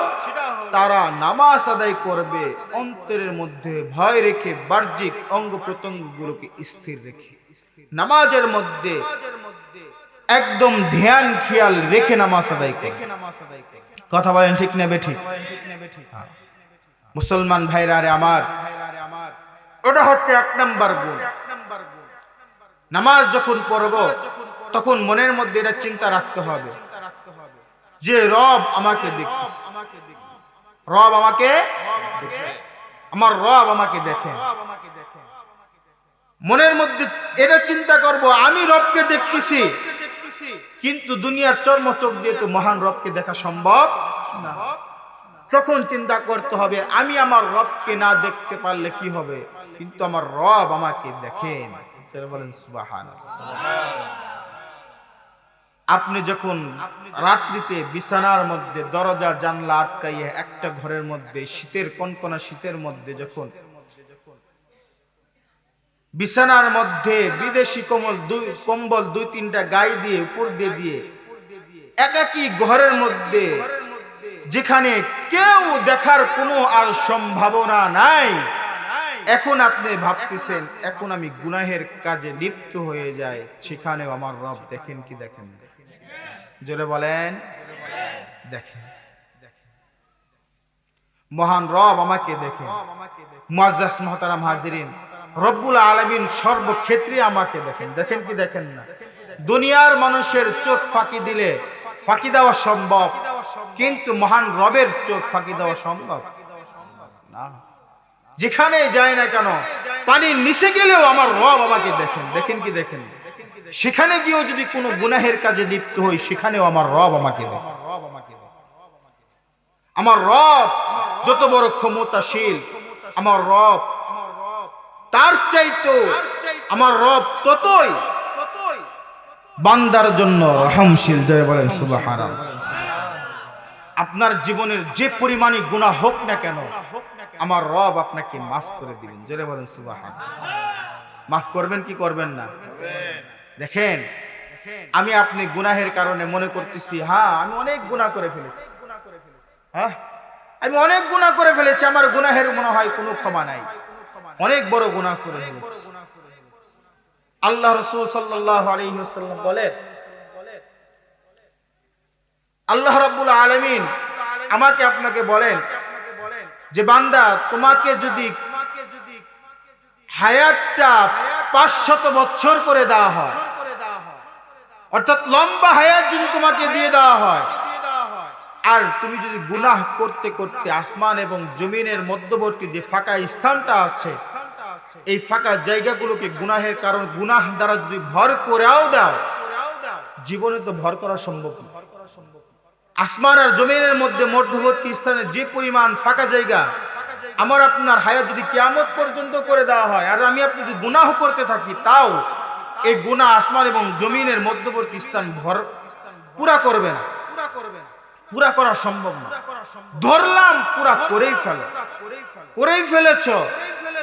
তারা নামাজ আদায় করবে অন্তরের মধ্যে ভয় রেখে, বাহ্যিক অঙ্গ প্রত্যঙ্গগুলোকে স্থির রেখে, নামাজের মধ্যে একদম ধ্যান খেয়াল রেখে নামাজ আদায় করবে। কথা বলেন ঠিক না বেঠিক? মুসলমান ভাইরা রে আমার, ওটা হচ্ছে এক নাম্বার গুণ। নামাজ যখন পড়ব তখন মনের মধ্যে এটা চিন্তা রাখতে হবে যে রব আমাকে দেখতেছে, রব আমাকে দেখতেছে, আমার রব আমাকে দেখেন। মনের মধ্যে এটা চিন্তা করব আমি রবকে দেখতেছি, কিন্তু দুনিয়ার চর্ম চোখ দিয়ে তো মহান রবকে দেখা সম্ভব না। তখন চিন্তা করতে হবে আমি আমার রবকে না দেখতে পারলে কি হবে, কিন্তু আমার রব আমাকে দেখেন। বলেন সুবহানাল্লাহ। আপনি যখন রাত্রিতে বিছানার মধ্যে দরজা জানলা আটকাইয়া একটা ঘরের মধ্যে শীতের কনকনা শীতের মধ্যে যখন বিছানার মধ্যে বিদেশি কম্বল দুই তিনটা গায়ে দিয়ে উপর দিয়ে একাকী ঘরের মধ্যে যেখানে কেউ দেখার কোনো আর সম্ভাবনা নাই, এখন আপনি ভাবতেছেন এখন আমি গুনাহের কাজে লিপ্ত হয়ে যাই, সেখানেও আমার রব দেখেন কি দেখেন? জোরে বলেন দেখেন। মহান রব আমাকে দেখেন। মুআজ্জাজ মুহতারাম হাজিরিন, রব্বুল আলামিন সর্বক্ষেত্রে আমাকে দেখেন। দেখেন কি দেখেন না? দুনিয়ার মানুষের চোখ ফাঁকি দিলে ফাঁকি দেওয়া সম্ভব, কিন্তু মহান রবের চোখ ফাঁকি দেওয়া সম্ভব না। যেখানে যায় না কেন, পানির নিচে গেলেও আমার রব আমাকে দেখেন। দেখেন কি দেখেন? সেখানে গিয়েও যদি কোনো গুনাহের কাজে লিপ্ত হই, সেখানেও আমার রব আমাকে দেখেন। আমার রব যত বড় ক্ষমতাশীল, আমার রব তার চাইতো আমার রব ততই বান্দার জন্য রহমশীল। জয় বলেন সুবহানাল্লাহ। আপনার জীবনের যে পরিমাণই গুনাহ হোক না কেন, আমার রব আপনাকে মাফ করে দিবেন। জয় বলেন সুবহানাল্লাহ। মাফ করবেন কি করবেন না? দেখেন, আমি আপনি গুনাহের কারণে মনে করতেছি হ্যাঁ আমি অনেক গুনাহ করে ফেলেছি, হ্যাঁ আমি অনেক গুনাহ করে ফেলেছি, আমার গুনাহের মনে হয় কোনো ক্ষমা নাই, অনেক বড় গুনাহ করে ফেলেছি। আল্লাহ রাসূল সাল্লাল্লাহু আলাইহি ওয়াসাল্লাম বলেন, আল্লাহ রাব্বুল আলামিন আমাকে আপনাকে বলেন যে বান্দা তোমাকে যদি হায়াতটা 500 বছর করে দেওয়া হয়, অর্থাৎ লম্বা হায়াত যদি তোমাকে দিয়ে দেওয়া হয়, আর তুমি যদি গুনাহ করতে করতে আসমান এবং জমিনের মধ্যবর্তী যে ফাঁকা স্থানটা আছে, এই ফাঁকা জায়গাগুলোকে গুনাহের কারণ গুনাহ দ্বারা যদি ভর করেও দাও, জীবনে তো ভর করা সম্ভব না। আসমান আর জমিনের মধ্যে মধ্যবর্তী স্থানে যে পরিমাণ ফাঁকা জায়গা, আমার আপনার হায়াত যদি কিয়ামত পর্যন্ত করে দেওয়া হয় আর আমি আপনি যদি গুনাহ করতে থাকি, তাও এই গুনাহ আসমান এবং জমিনের মধ্যবর্তী স্থান পুরা করবে না, পুরা করা সম্ভব না। ধরলাম পুরা করেই ফেলেছ,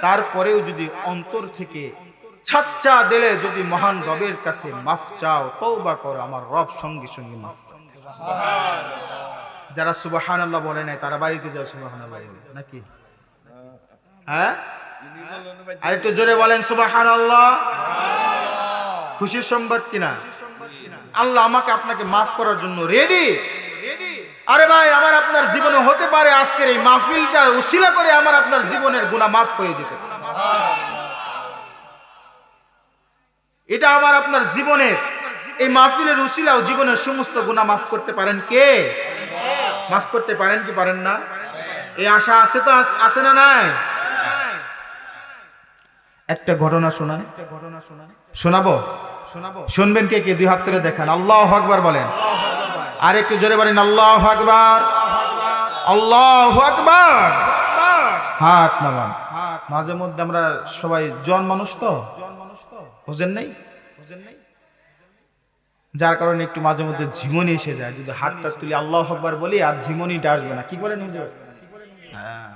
তারপরেও যদি অন্তর থেকে ছাচ্চা দিলে যদি মহান রবের কাছে মাফ চাও, তওবা করো, আমার রব সঙ্গে সঙ্গে মাফ করে। যারা সুবহানাল্লাহ বলে নাই তারা বাড়িতে যাও সুবহানাল্লাহ বলে, নাকি? হ্যাঁ, আরেকটু জোরে বলেন সুবহানাল্লাহ। খুশির সংবাদ কিনা? আল্লাহ আমাকে আপনাকে মাফ করার জন্য রেডি। আরে ভাই, আমার আপনার জীবনে হতে পারে আজকের এই মাহফিলটা উসিলা করে আমার আপনার জীবনের গুনাহ মাফ হয়ে যেতে পারে। এটা আমার আপনার জীবনের এই মাহফিলের উসিলাও জীবনের সমস্ত গুনাহ মাফ করতে পারেন কে? মাফ করতে পারেন কি পারেন না? এই আশা আছে তো, আছে না নাই? একটা ঘটনা শোনাবো? শুনবেন কে কে? দুই হাত তুলে দেখান, আল্লাহু আকবার বলেন। আর একটু জোরে বলেন আল্লাহু আকবার, আল্লাহু আকবার। হাত নামান। মাঝে মধ্যে আমরা সবাই জন মানুষ তো, বুঝেন নাই? যার কারণে একটু মাঝে মধ্যে ঝিমুনি এসে যায়। যদি হাতটা তুলি আল্লাহু আকবার বলি আর ঝিমুনিটা আসবে না, কি বলেন হুজুর? হ্যাঁ,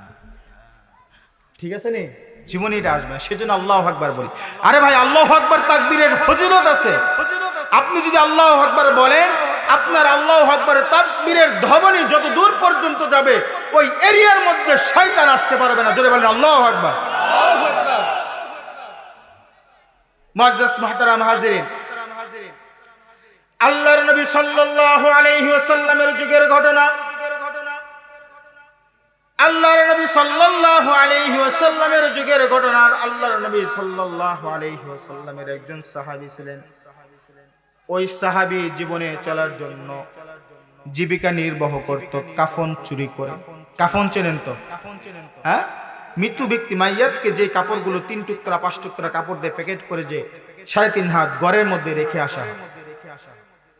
ঠিক আছে নি, ঝিমুনিটা আসবে না, সেজন্য আল্লাহু আকবার বলি। আরে ভাই, আল্লাহু আকবার তাকবীরের ফজিলত আছে। আপনি যদি আল্লাহু আকবার বলেন, আপনার আল্লাহু আকবারের তাকবীরের ধ্বনি যত দূর পর্যন্ত যাবে, ওই এরিয়ার মধ্যে শয়তান আসতে পারবে না। জোরে বলেন আল্লাহু আকবার। মুআজ্জাজ মুহতারাম হাজিরিন, আল্লাহর নবী সাল্লাল্লাহু আলাইহি ওয়াসাল্লামের যুগের ঘটনা। আল্লাহর নবী সাল্লাল্লাহু আলাইহি ওয়াসাল্লামের যুগের ঘটনা। আল্লাহর নবী সাল্লাল্লাহু আলাইহি ওয়াসাল্লামের একজন সাহাবী ছিলেন। ওই সাহাবী জীবনে চলার জন্য জীবিকা নির্বাহ করত কাফন চুরি করে। কাফন চেনেন তো? হ্যাঁ, মৃত্যু ব্যক্তি মাইয়াতকে যে কাপড়গুলো 3 টুকরা 5 টুকরা কাপড় দিয়ে প্যাকেট করে যে 3.5 হাত ঘরের মধ্যে রেখে আসা হয়,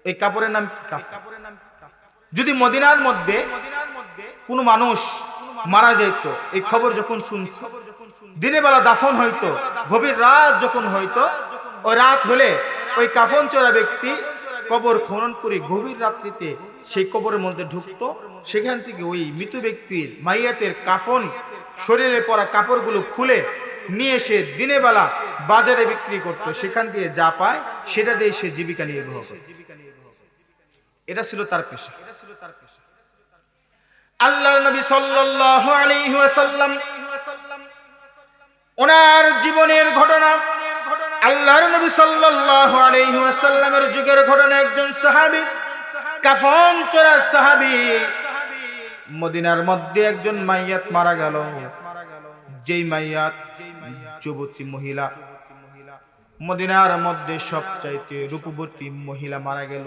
এই কাপড়ের নাম কাফন। যদি মদিনার মধ্যে কোনো মানুষ মারা যেত, এই খবর যখন শুনছে, দিনের বেলা দাফন হইতো, গভীর রাত যখন হইতো, ওই রাত হলে ওই কাফন চোরা ব্যক্তি কবর খনন করে গভীর রাত্রিতে সেই কবরের মধ্যে ঢুকতো। সেখান থেকে ওই মৃত ব্যক্তির মাইয়াতের কাফন, শরীরে পরা কাপড়গুলো খুলে নিয়ে এসে দিনের বেলা বাজারে বিক্রি করত। সেখান দিয়ে যা পায় সেটা দিয়ে সে জীবিকা নির্বাহ করত। এটা ছিল তার পেশা। আল্লাহর নবী সাল্লাল্লাহু আলাইহি ওয়াসাল্লাম ওনার জীবনের ঘটনা, আল্লাহর নবী সাল্লাল্লাহু আলাইহি ওয়াসাল্লামের যুগের ঘটনা। একজন সাহাবী, কাফন চোরা সাহাবী, মদিনার মধ্যে একজন মাইয়াত মারা গেল। যেই মাইয়াত যুবতী মহিলা, মদিনার মধ্যে সবচাইতে রূপবতী মহিলা মারা গেল।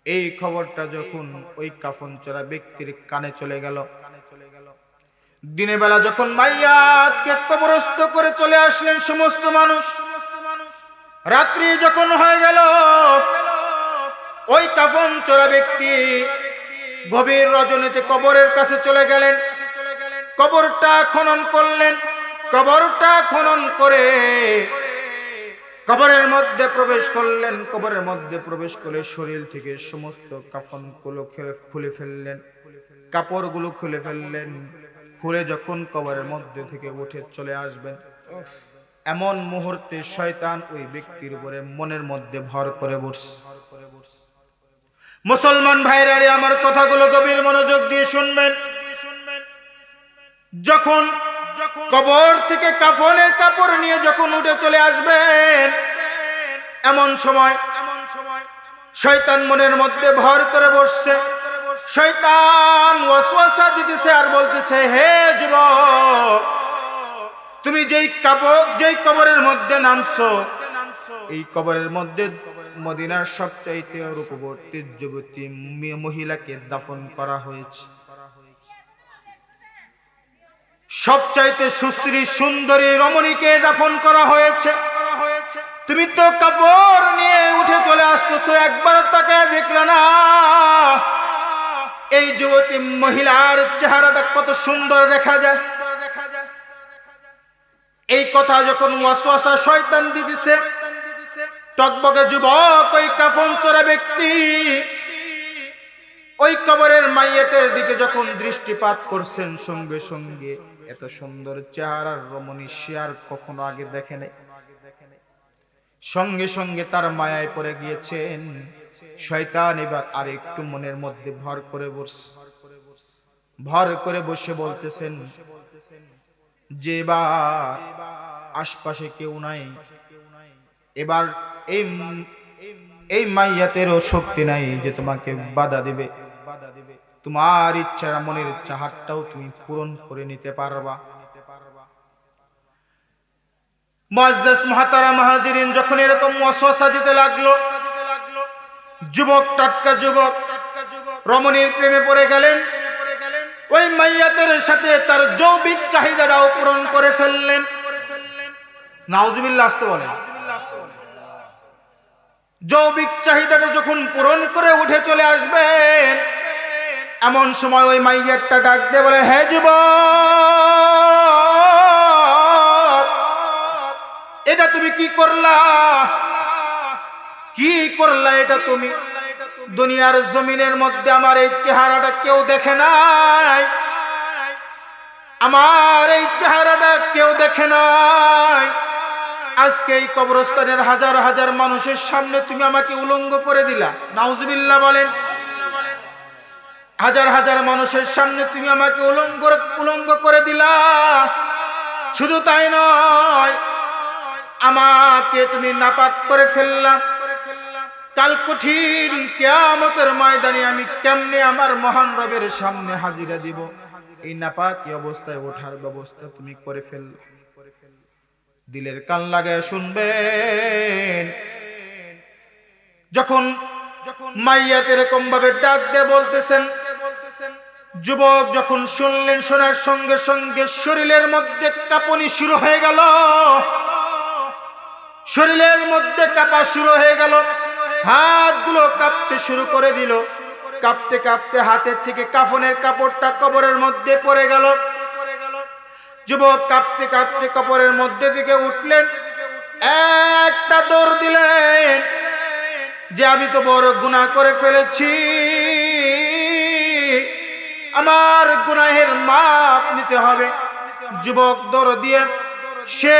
এই খবরটা যখন ওই কাফন চোরা ব্যক্তির কানে চলে গেল, দিনের বেলা যখন মাইয়াতকে কবরস্থ করে চলে আসলেন সমস্ত মানুষ, রাত্রি যখন হয়ে গেল, ওই কাফন চোরা ব্যক্তি গভীর রজনীতে কবরের কাছে চলে গেলেন। কবরটা খনন করলেন। কবরটা খনন করে কবরের মধ্যে প্রবেশ করলেন। কবরের মধ্যে প্রবেশ করে শরীর থেকে সমস্ত কাফনগুলো খুলে ফেললেন, কাপড়গুলো খুলে ফেললেন। খুলে যখন কবরের মধ্যে থেকে উঠে চলে আসবেন, এমন মুহূর্তে শয়তান ওই ব্যক্তির উপরে মনের মধ্যে ভর করে বসে। মুসলমান ভাইরা রে, আমার কথাগুলো গভীর মনোযোগ দিয়ে শুনবেন। যখন কবর থেকে কাফনের কাপড় নিয়ে যখন উঠে চলে আসবেন, এমন সময় শয়তান মনের মধ্যে ভর করে বসছে। শয়তান ওয়াসওয়াসা দিতেছে আর বলতেছে, হে যুবক, তুমি যেই কবরের মধ্যে নামছো, এই কবরের মধ্যে মদিনার সবচাইতে রূপবতী যুবতী মহিলাকে দাফন করা হয়েছে। সবচাইতে সুশ্রী সুন্দরী রমণীকে দাফন করা হয়েছে। তুমি তো কাপড় নিয়ে উঠে চলে আসতেছো, একবার তাকে দেখলে না? এই যুবতী মহিলার চেহারাটা কত সুন্দর দেখা যায়। এই কথা যখন ওয়াসওয়াসা শয়তান দিতেছে, টকবকে যুবক ওই কাফন চোরা ব্যক্তি ওই কবরের মাইয়াতের দিকে যখন দৃষ্টিপাত করছেন, সঙ্গে সঙ্গে এত সুন্দর চেহারার রমণী সে আর কখনো আগে দেখে নাই। সঙ্গে সঙ্গে তার মায়ায় পড়ে গিয়েছেন। শয়তান এবার আর একটু মনের মধ্যে ভর করে বসে বলতেছেন যে এবার আশপাশে কেউ নাই, এবার এই মাইয়াতেরও শক্তি নাই যে তোমাকে বাধা দিবে। তোমার ইচ্ছা মনের চাহাতটাও তুমি পূরণ করে নিতে পারবা। মুআজ্জাজ মুহতারাম হাজিরিন, যখন এরকম ওয়াসওয়াসা দিতে লাগলো, যুবক টাটকা যুবক রমণীর প্রেমে পড়ে গেলেন। ওই মাইয়াতের সাথে তার যৌবিক চাহিদাটাও পূরণ করে ফেললেন। নাউজুবিল্লাহ আসতে বলেন। যৌবিক চাহিদাটা যখন পূরণ করে উঠে চলে আসবেন, এমন সময় ওই মাইয়াতটা ডাক দিয়ে বলে, হে যুবক, এটা তুমি কি করলা? এটা তুমি দুনিয়ার জমিনের মধ্যে আমার এই চেহারাটা কেউ দেখে নাই, আমার এই চেহারাটা কেউ দেখে নাই। আজকে এই কবরস্থানের হাজার হাজার মানুষের সামনে তুমি আমাকে উলঙ্গ করে দিলা। নাউজুবিল্লাহ বলেন। হাজার হাজার মানুষের সামনে তুমি আমাকে উলঙ্গ করে দিলা। শুধু তাই নয়, আমাকে তুমি নাপাক করে ফেললা। কাল কঠিন কিয়ামতের ময়দানে আমি কেমনে আমার মহান রবের সামনে হাজিরা দিব? এই নাপাকি অবস্থায় ওঠার ব্যবস্থা তুমি করে ফেললা। দিলের কান লাগায় শুনবেন, যখন মাইয়াত এরকম ভাবে ডাক দিয়ে বলতেছেন, যুবক যখন শুনলেন, শোনার সঙ্গে সঙ্গে শরীরের মধ্যে কাঁপুনি শুরু হয়ে গেল। শরীরের মধ্যে কাঁপা শুরু হয়ে গেল, হাতগুলো কাঁপতে শুরু করে দিল। কাঁপতে কাঁপতে হাতের থেকে কাফনের কাপড়টা কবরের মধ্যে পড়ে গেল। যুবক কাঁপতে কাঁপতে কবরের মধ্যে দিকে উঠলেন, একটা দৌড় দিলেন যে আমি তো বড় গুনাহ করে ফেলেছি, আমার গুনাহের মাপ নিতে হবে। যুবক দৌড় দিয়ে সে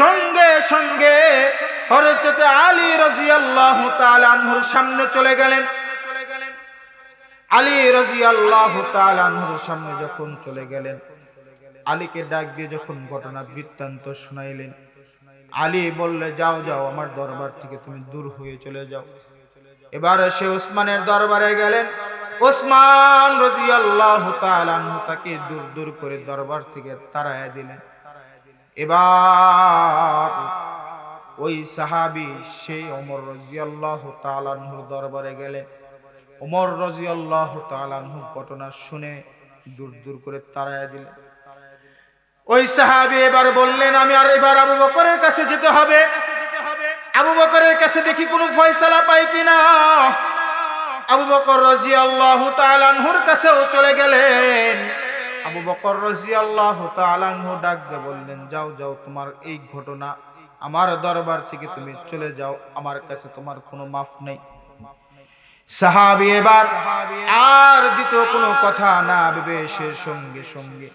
সঙ্গে সঙ্গে হযরত আলী রাদিয়াল্লাহু তাআলা আনহুর সামনে চলে গেলেন। আলী রাদিয়াল্লাহু তাআলা আনহুর সামনে যখন চলে গেলেন, আলীকে ডাক দিয়ে যখন ঘটনা বৃত্তান্ত শুনাইলেন, আলী বললে, যাও যাও, আমার দরবার থেকে তুমি দূর হয়ে চলে যাও। এবার সে ওসমানের দরবারে গেলেন। ওসমান রাদিয়াল্লাহু তাআলা আনহু তাকে দূর দূর করে দরবার থেকে তাড়ায়া দিলেন। এবার ওই সাহাবী সেই ওমর রাদিয়াল্লাহু তাআলা আনহুর দরবারে গেলেন। ওমর রাদিয়াল্লাহু তাআলা আনহু ঘটনা শুনে দূর দূর করে তাড়ায়া দিলেন। ওই সাহাবী এবার বললেন, আমি আর এবার আবু বকরের কাছে যেতে হবে। আবু বকরের কাছে দেখি কোনো ফয়সালা পাই কিনা। আবু বকর রাদিয়াল্লাহু তাআলা আনহুর কাছেও চলে গেলেন। আবু বকর রাদিয়াল্লাহু তাআলা আনহু ডাক দিয়ে বললেন, যাও যাও, তোমার এই ঘটনা, আমার দরবার থেকে তুমি চলে যাও, আমার কাছে তোমার কোনো মাফ নেই। সাহাবী এবার আর দ্বিতীয় কোনো কথা না ভেবে সে সঙ্গে সঙ্গে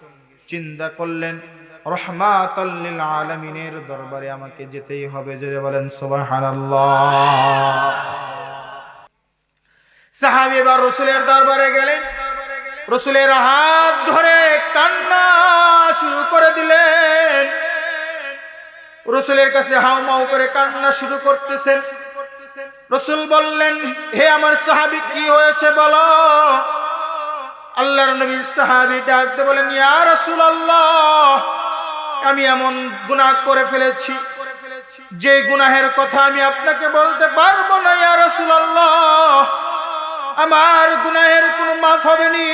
চিন্তা করলেন, রহমাতাল লিল আলামিনের দরবারে আমাকে যেতেই হবে। জোরে বলেন সুবহানাল্লাহ। সাহাবী এবার রাসূলের দরবারে গেলেন। রাসূলের হাত ধরে কান্না শুরু করে দিলেন। রাসূলের কাছে হাউমাউ করে কান্না শুরু করতেছেন। রাসূল বললেন, হে আমার সাহাবী, কি হয়েছে বলো। আল্লাহর নবীর সাহাবী ডাক দিয়ে বলেন, ইয়া রাসূলুল্লাহ, আমি এমন গুনাহ করে ফেলেছি যে গুনাহের কথা আমি আপনাকে বলতে পারবো না। ইয়া রাসূলুল্লাহ, আমার গুনাহের কোনো মাফ হবে না।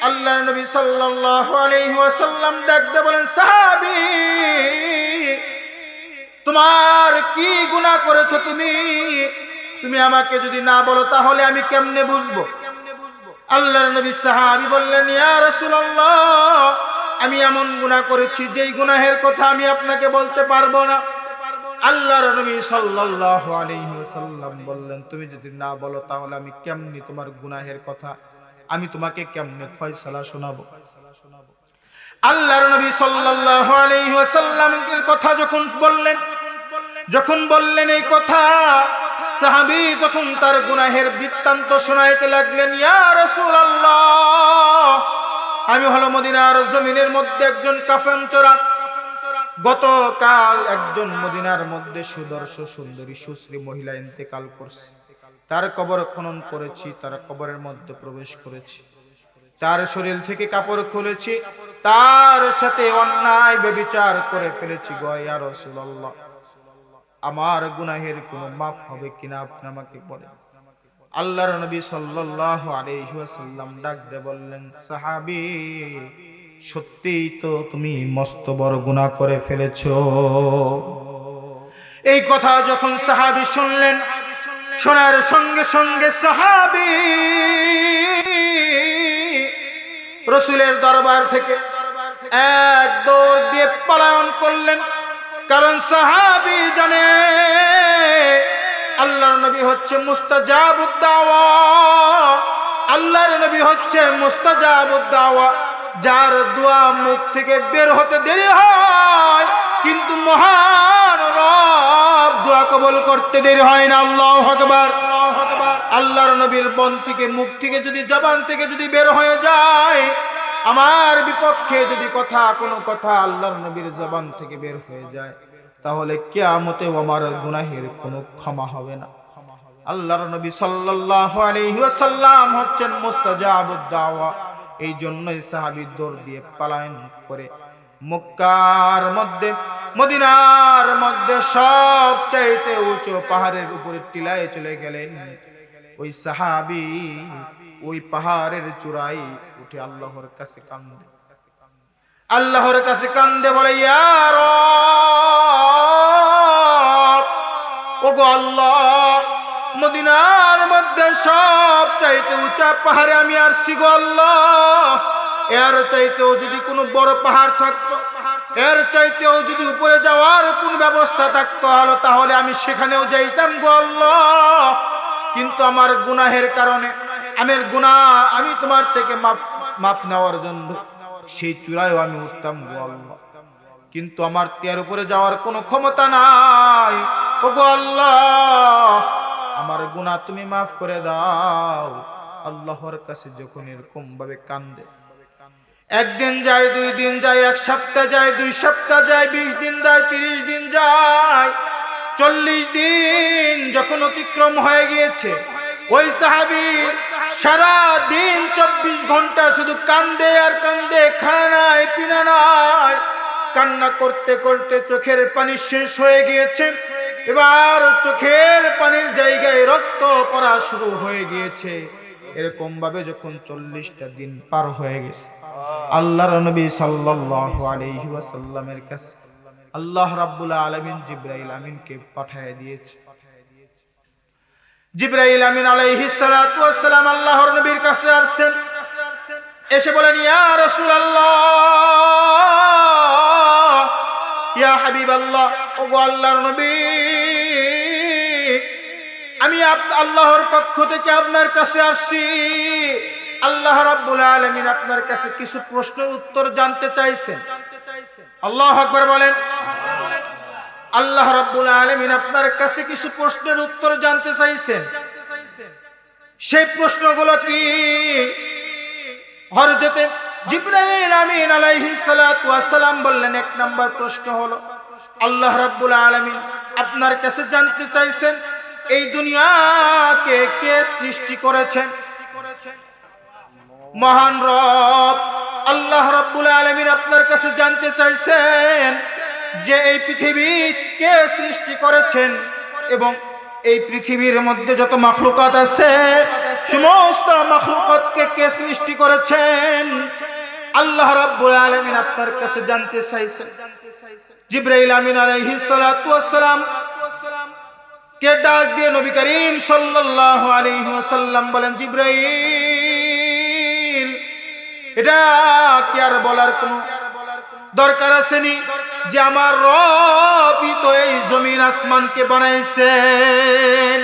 আল্লাহর নবী সাল্লাল্লাহু আলাইহি ওয়াসাল্লাম ডাক দিয়ে বলেন, সাহাবী, তোমার কি গুনাহ করেছো তুমি আমাকে যদি না বলো তাহলে আমি কেমনে বুঝবো? আল্লাহর নবী সাহাবী বললেন, ইয়া রাসূলুল্লাহ, আমি এমন গুনাহ করেছি যেই গুনাহের কথা আমি আপনাকে বলতে পারবো না। আল্লাহর নবী সাল্লাল্লাহু আলাইহি ওয়াসাল্লাম বললেন, তুমি যদি না বলো তাহলে আমি কেমনি তোমার গুনাহের কথা আমি তোমাকে কেমনে ফয়সালা শোনাবো। আল্লাহর নবী সাল্লাল্লাহু আলাইহি ওয়াসাল্লামের কথা যখন বললেন এই কথা, সাহাবী তখন তার গুনাহের বৃত্তান্ত শোনাইতে লাগলেন। ইয়া রাসূলুল্লাহ, আমি হলো মদিনার জমিনের মধ্যে একজন কাফেরচোরা। গতকাল একজন মদিনার মধ্যে সুদর্শন সুন্দরী সুশ্রী মহিলা ইন্তেকাল করছে। তার কবর খনন করেছি, তার কবরের মধ্যে প্রবেশ করেছি, তার শরীর থেকে কাপড় খুলেছি, তার সাথে অন্যায় ব্যভিচার করে ফেলেছি। গো ইয়া রাসূলুল্লাহ, আমার গুনাহের কোনো মাফ হবে কিনা আপনি আমাকে বলেন। আল্লাহর নবী সাল্লাল্লাহু আলাইহি ওয়াসাল্লাম ডাক দিয়ে বললেন, সাহাবী, সত্যিই তো তুমি মস্ত বড় গুনাহ করে ফেলেছো। এই কথা যখন সাহাবী শুনলেন, শোনার সঙ্গে সঙ্গে সাহাবী রাসূলের দরবার থেকে এক দৌড় দিয়ে পলায়ন করলেন। কারণ সাহাবী জানে আল্লাহর নবী হচ্ছে মুস্তাজাবুদ দাওয়া, আল্লাহর নবী হচ্ছে মুস্তাজাবুদ দাওয়া, যার দোয়া মুখ থেকে বের হতে দেরি হয় কিন্তু মহান রব দোয়া কবুল করতে দেরি হয় না। আল্লাহু আকবার। আল্লাহর নবীর মন থেকে, মুখ থেকে যদি, জবান থেকে যদি বের হয়ে যায় আমার বিপক্ষে যদি কোনো কথা আল্লাহর নবীর জবান থেকে বের হয়ে যায়, তাহলে কিয়ামতে আমার গুনাহের কোনো ক্ষমা হবে না। আল্লাহর নবী সাল্লাল্লাহু আলাইহি ওয়াসাল্লাম হচ্ছেন মুস্তাজাবুদ দাওয়া। এই জন্যই সাহাবী দৌড় দিয়ে পলায়ন করে মক্কার মধ্যে, মদিনার মধ্যে সবচাইতে উঁচু পাহাড়ের উপরে টিলায় চলে গেলেন। ওই সাহাবী ওই পাহাড়ের চূড়ায় উঠে আল্লাহর কাছে কান্দে, বলে, ইয়া রব, ওগো আল্লাহ, মদিনার মধ্যে সবচাইতে উঁচা পাহাড়ে আমি আসছি গো আল্লাহ। এর চাইতেও যদি কোনো বড় পাহাড় থাকতো, এর চাইতেও যদি উপরে যাওয়ার কোন ব্যবস্থা থাকতো তাহলে আমি সেখানেও যাইতাম গো আল্লাহ। কিন্তু আমার গুনাহের কারণে, আমি তোমার থেকে মাপ নেওয়ার জন্য সেই চূড়ায়ও আমি উঠতাম গো আল্লাহ, কিন্তু আমার এর উপরে যাওয়ার কোনো ক্ষমতা নাই। ও গো আল্লাহ, আমার গুনাহ তুমি মাফ করে দাও। আল্লাহর কাছে যখন এরকম ভাবে কান্দে, একদিন যায়, 2 দিন যায়, 1 সপ্তাহ যায়, 2 সপ্তাহ যায়, 20 দিন যায়, 30 দিন যায়, 40 দিন যখন অতিক্রম হয়ে গিয়েছে, ওই সাহাবী সারা দিন 24 ঘন্টা শুধু কান্দে আর কান্দে, খানা নাই, পিনা নাই, কান্না করতে করতে চোখের পানি শেষ হয়ে গিয়েছে। এবার চোখের পানির জায়গায় রক্ত পড়া শুরু হয়ে গিয়েছে। এরকম ভাবে যখন 40টা দিন পার হয়ে গেছে, আল্লাহর নবী সাল্লাল্লাহু আলাইহি ওয়াসাল্লামের কাছে আল্লাহ রাব্বুল আলামিন জিবরাইল আমিনকে পাঠিয়ে দিয়েছে। জিবরাইল আমিন আলাইহিস সালাতু ওয়াস সালাম আল্লাহর নবীর কাছে আসেন, এসে বলেন, ইয়া রাসূলুল্লাহ, ইয়া হাবিবাল্লাহ, ওগো আল্লাহর নবী, আমি আল্লাহর পক্ষ থেকে আপনার কাছে আসছি। আল্লাহ রাব্বুল আলামিন আপনার কাছে কিছু প্রশ্নের উত্তর জানতে চাইছেন। আল্লাহু আকবার বলেন। আল্লাহ রাব্বুল আলামিন আপনার কাছে কিছু প্রশ্নের উত্তর জানতে চাইছেন। সেই প্রশ্নগুলো কি? হযরতে জিবরাইল আমিন আলাইহিস সালাতু ওয়াস সালাম বললেন, 1 নাম্বার প্রশ্ন হলো, আল্লাহ রাব্বুল আলামিন আপনার কাছে জানতে চাইছেন এই দুনিয়াকে কে সৃষ্টি করেছেন? মহান রব আল্লাহ রাব্বুল আলামিন আপনার কাছে জানতে চাইছেন যে এই পৃথিবী কে সৃষ্টি করেছেন এবং এই পৃথিবীর মধ্যে যত মাখলুকাত আছে সমস্ত মাখলুকাতকে কে সৃষ্টি করেছেন? আল্লাহ রাব্বুল আলামিন আপনার কাছে জানতে চাইছেন। জিবরাইল আমিন আলাইহিস সালাতু ওয়াস সালাম কে ডাক দিয়ে নবী করিম সাল্লাল্লাহু আলাইহি ওয়াসাল্লাম বলেন, জিবরাইল এটা কি আর বলার কোনো দরকার আসেনি যে আমার রবই তো এই জমিন আসমানকে বানাইছেন।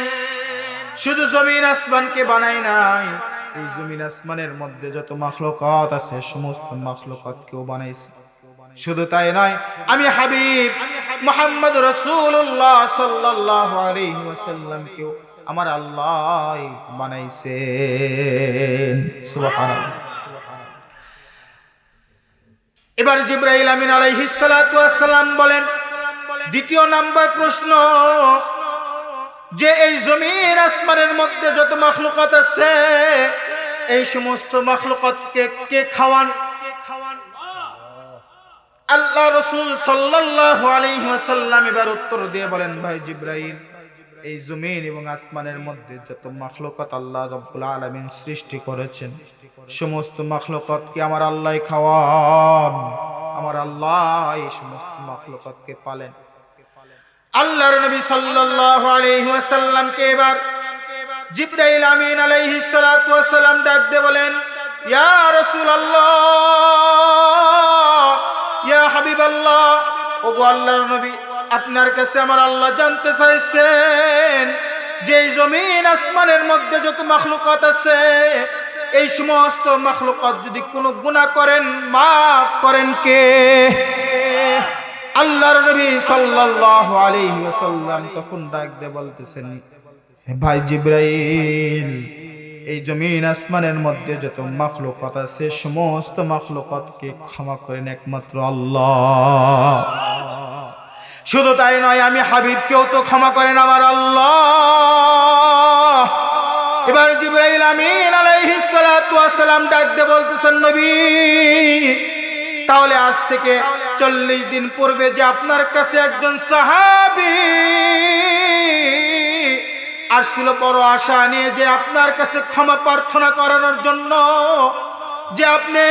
শুধু জমিন আসমানকে বানাই নাই, এই জমিন আসমানের মধ্যে যত মাখলুকাত আছে সমস্ত মাখলুকাতকেও বানাইছে। শুধু তাই নয়, আমি হাবিব মুহাম্মদ রাসূলুল্লাহ সাল্লাল্লাহু আলাইহি ওয়াসাল্লামকেও আমার আল্লাহ বানাইছেন। সুবহানাল্লাহ। এবার জিবরাইল আমিন আলাইহিস সালাতু ওয়াস সালাম বলেন, দ্বিতীয় নাম্বার প্রশ্ন, যে এই জমিন আসমানের মধ্যে যত মাখলুকাত আছে এই সমস্ত মাখলুকাতকে কে খাওয়ান? আল্লাহ রাসূল সাল্লাল্লাহু আলাইহি ওয়াসাল্লাম এবার উত্তর দিয়ে বলেন, ভাই জিবরাইল, এই জমিন এবং আসমানের মধ্যে যত মাখলুকাত আল্লাহ রাব্বুল আলামিন সৃষ্টি করেছেন সমস্ত মাখলুকাতকে আমার আল্লাহ খাওয়ান। আমার আল্লাহ এই সমস্ত মাখলুকাতকে পালেন। আল্লাহর নবী সাল্লাল্লাহু আলাইহি ওয়াসাল্লামকে এবার জিবরাইল আমিন আলাইহিস সালাতু ওয়াস সালাম ডাক দিয়ে বলেন, ইয়া রাসূলুল্লাহ, ইয়া হাবিবাল্লাহ, ওগো আল্লাহর নবী, আপনার কাছে আমার আল্লাহ জানতে চাইছেন যে এই জমিন আসমানের মধ্যে যত মাখলুকাত আছে এই সমস্ত মাখলুকাত যদি কোনো গুনাহ করেন মাফ করেন কে? আল্লাহর নবী সাল্লাল্লাহু আলাইহি ওয়াসাল্লাম তখন ডাক দিয়ে বলতেছেন, ভাই জিবরাইল, এই জমিন আসমানের মধ্যে যত মাখলুকাত আছে সমস্ত মাখলুকাতকে ক্ষমা করেন একমাত্র আল্লাহ। শুধু তাই নয়, আমি হাবিবকেও তো ক্ষমা করেন আমার আল্লাহ। এবার জিবরাইল আমিন আলাইহিস সালাতু ওয়াস সালাম ডাক দিয়ে বলতেছেন, নবী, তাহলে আজ থেকে 40 দিন পূর্বে যে আপনার কাছে একজন সাহাবী আসছিল বড় আশা নিয়ে যে আপনার কাছে ক্ষমা প্রার্থনা করানোর জন্য, যে আপনি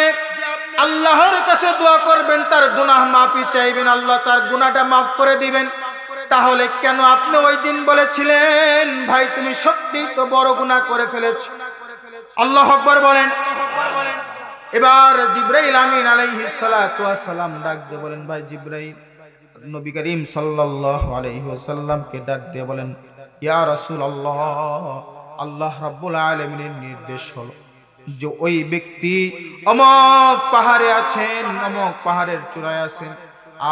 আল্লাহর কাছে দোয়া করবেন, তার গুনাহ মাফি চাইবেন, আল্লাহ তার গুনাহটা মাফ করে দিবেন, তাহলে কেন আপনি ওই দিন বলেছিলেন, ভাই তুমি সত্যিই তো বড় গুনাহ করে ফেলেছো? আল্লাহু আকবার বলেন। এবার জিবরাইল আমিন আলাইহিস সালাতু ওয়াস সালাম ডাক দিয়ে বলেন, ভাই জিবরাইল, নবী করিম সাল্লাল্লাহু আলাইহি ওয়াসাল্লামকে ডাক দিয়ে বলেন, ইয়া রাসূলুল্লাহ, আল্লাহ রাব্বুল আলামিনের নির্দেশ হলো যে ওই ব্যক্তি অমুক পাহাড়ে আছেন, অমুক পাহাড়ের চূড়ায় আছেন,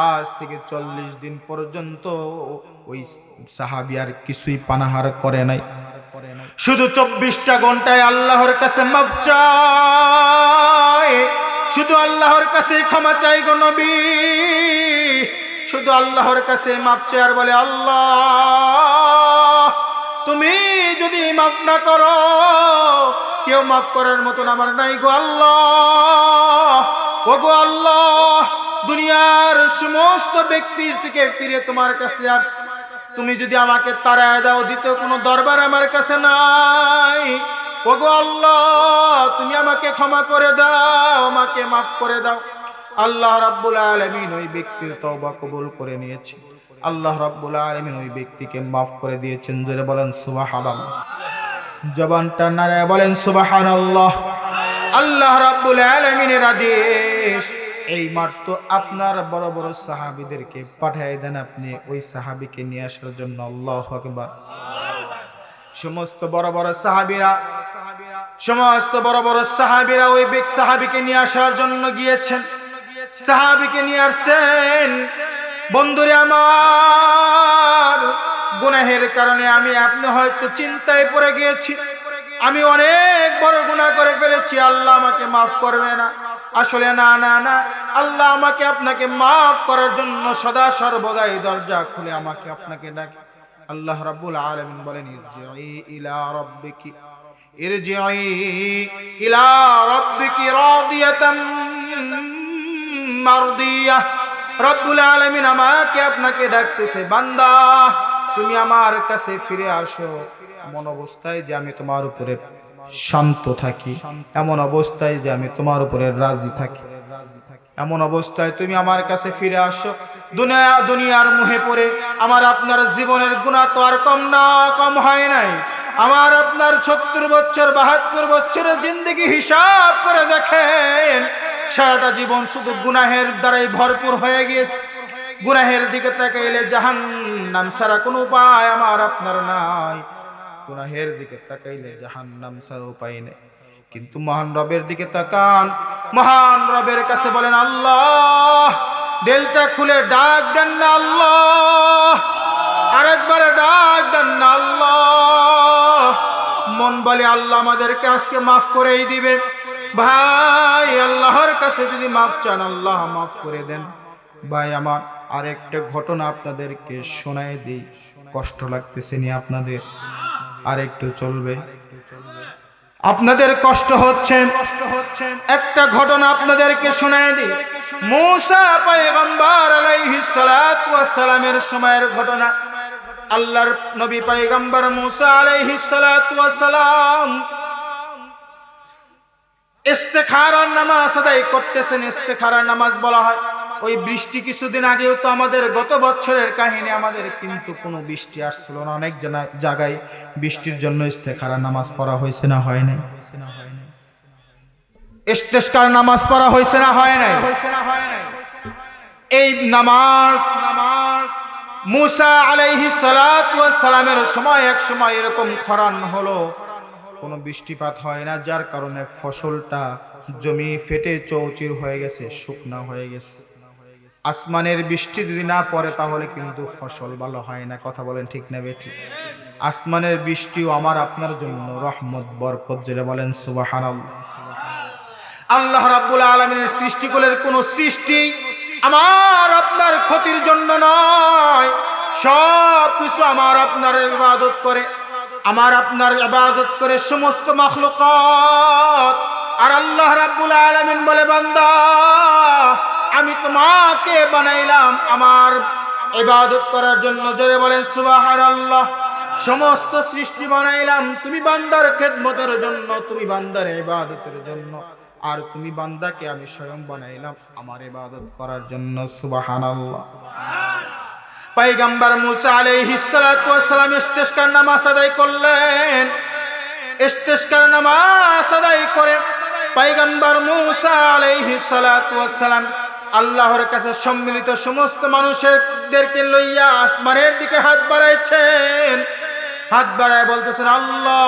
আজ থেকে 40 দিন পর্যন্ত ওই সাহাবী আর কিছুই পানাহার করে নাই, শুধু 24টা ঘন্টায় আল্লাহর কাছে মাফ চায়, শুধু আল্লাহর কাছে ক্ষমা চাই গো নবী, শুধু আল্লাহর কাছে মাফ চায় আর বলে, আল্লাহ তুমি যদি মাফ না করো কেউ মাফ করার মতন আমার নাই গো আল্লাহ। ও গো আল্লাহ, দুনিয়ার সমস্ত ব্যক্তির থেকে ফিরে তোমার কাছে আসছি, তুমি যদি আমাকে তাড়ায় দাও দ্বিতীয় কোনো দরবার আমার কাছে নাই। ও গো আল্লাহ, তুমি আমাকে ক্ষমা করে দাও, আমাকে মাফ করে দাও। আল্লাহ রাব্বুল আলামিন ওই ব্যক্তির তওবা কবুল করে নিয়েছে, আল্লাহ রাব্বুল আলামিন ওই ব্যক্তিকে মাফ করে দিয়েছেন। জোরে বলেন সুবহানাল্লাহ, জবানটা নাড়ায় বলেন সুবহানাল্লাহ। আল্লাহ রাব্বুল আলামিনের আদেশ, এই মাত্র আপনার বড় বড় সাহাবীদেরকে পাঠিয়ে দেন আপনি ওই সাহাবীকে নিয়ে আসার জন্য। আল্লাহু আকবার। সমস্ত বড় বড় সাহাবীরা ওই সাহাবীকে নিয়ে আসার জন্য গিয়েছেন, সাহাবীকে নিয়ে আসছেন। বন্ধুরে আমার, গুনাহের কারণে আমি আপনি হয়তো চিন্তায় পড়ে গিয়েছি, আমি অনেক বড় গুনাহ করে ফেলেছি, আল্লাহ আমাকে মাফ করবে না। আসলে না না না, আল্লাহ আমাকে আপনাকে মাফ করার জন্য সদা সর্বদাই দরজা খুলে আমাকে আপনাকে ডাকে। আল্লাহ রাব্বুল আলামিন বলেন, ইরজিই ইলা রাব্বিকি রাদিয়াতাম মারদিয়াহ। রব্বুল আলামিন আমাকে আপনাকে ডাকতেছে, বান্দা তুমি আমার কাছে ফিরে আসো, এমন অবস্থায় যে আমি তোমার উপরে শান্ত থাকি, এমন অবস্থায় যে আমি তোমার উপরে রাজি থাকি, এমন অবস্থায় তুমি আমার কাছে ফিরে আসো। দুনিয়ার মুহে পড়ে আমার আপনার জীবনের গুনাহ তো আর কম হয় নাই, আমার আপনার 70 বছর 72 বছরের জিন্দগি হিসাব করে দেখেন, সারাটা জীবন শুধু গুনাহের দ্বারাই ভরপুর হয়ে গিয়েছে। গুনাহের দিকে তাকাইলে জাহান্নাম ছাড়া কোনো উপায় আমার আপনার নাই। গুনাহের দিকে তাকাইলে জাহান্নাম ছাড়া উপায় নেই। কিন্তু মহান রবের দিকে তাকান, মহান রবের কাছে বলেন আল্লাহ, দিলটা খুলে ডাক দেন না আল্লাহ, আরেকবার ডাক দেন না আল্লাহ। মন বলে আল্লাহ আমাদেরকে আজকে মাফ করেই দিবে। ভাই আল্লাহর কাছে যদি মাফ চান আল্লাহ মাফ করে দেন। ভাই আমার আরেকটা ঘটনা আপনাদেরকে শোনায় দিই, কষ্ট লাগতেছে নি আপনাদের? আরেকটু চলবে? আপনাদের কষ্ট হচ্ছে? একটা ঘটনা আপনাদেরকে শোনায় দিই। মূসা পয়গম্বর আলাইহিস সালাতু ওয়াস সালামের সময়ের ঘটনা। আল্লাহর নবী পয়গম্বর মূসা আলাইহিস সালাতু ওয়াস সালাম ইস্তেখারার নামাজ আদায় করতেছেন। ইস্তেখারার নামাজ বলা হয় ওই বৃষ্টি। কিছুদিন আগেও তো আমাদের গত বছরের কাহিনী, আমাদের কিন্তু কোনো বৃষ্টি আসছিল না। অনেক জায়গায় বৃষ্টির জন্য ইস্তেখারার নামাজ পড়া হয়েছে না হয় নাই? ইস্তেস্কার নামাজ পড়া হয়েছে না হয় নাই? এই নামাজ মূসা আলাইহিস সালাতু ওয়াস সালামের সময় এক সময় এরকম খরান হলো, কোনো বৃষ্টিপাত হয় না, যার কারণে ফসলটা জমি ফেটে চৌচির হয়ে গেছে, শুকনা হয়ে গেছে। আসমানের বৃষ্টি যদি না পড়ে তাহলে কিন্তু ফসল ভালো হয় না। কথা বলেন ঠিক না বেঠিক? আসমানের বৃষ্টিও আমার আপনার জন্য রহমত বরকত, যেটা বলেন সুবহানাল্লাহ। আল্লাহ রাব্বুল আলামিনের সৃষ্টিকুলের কোন সৃষ্টি আমার আপনার ক্ষতির জন্য নয়, সব কিছু আমার আপনার ইবাদত করে, আমার আপনার ইবাদত করে সমস্ত মাখলুকাত। আর আল্লাহ রাব্বুল আলামিন বলে বান্দা আমি তোমাকে বানাইলাম আমার ইবাদত করার জন্য। জোরে বলেন সুবহানাল্লাহ। সমস্ত সৃষ্টি বানাইলাম তুমি বান্দার খেদমতের জন্য, তুমি বান্দার ইবাদতের জন্য। আর তুমি বান্দাকে আমি স্বয়ং বানাইলাম আমার ইবাদত করার জন্য। সুবহানাল্লাহ। পয়গম্বর মূসা আলাইহিস সালাতু ওয়াস সালাম ইস্তেসকার নামাজ আদায় করলেন। ইস্তেসকার নামাজ আদায় করে পয়গম্বর মূসা আলাইহিস সালাতু ওয়াস সালাম আল্লাহর কাছে সম্মিলিত সমস্ত মানুষদেরকে লইয়া আসমানের দিকে হাত বাড়াইছেন। হাত বাড়ায় বলতেছেন আল্লাহ,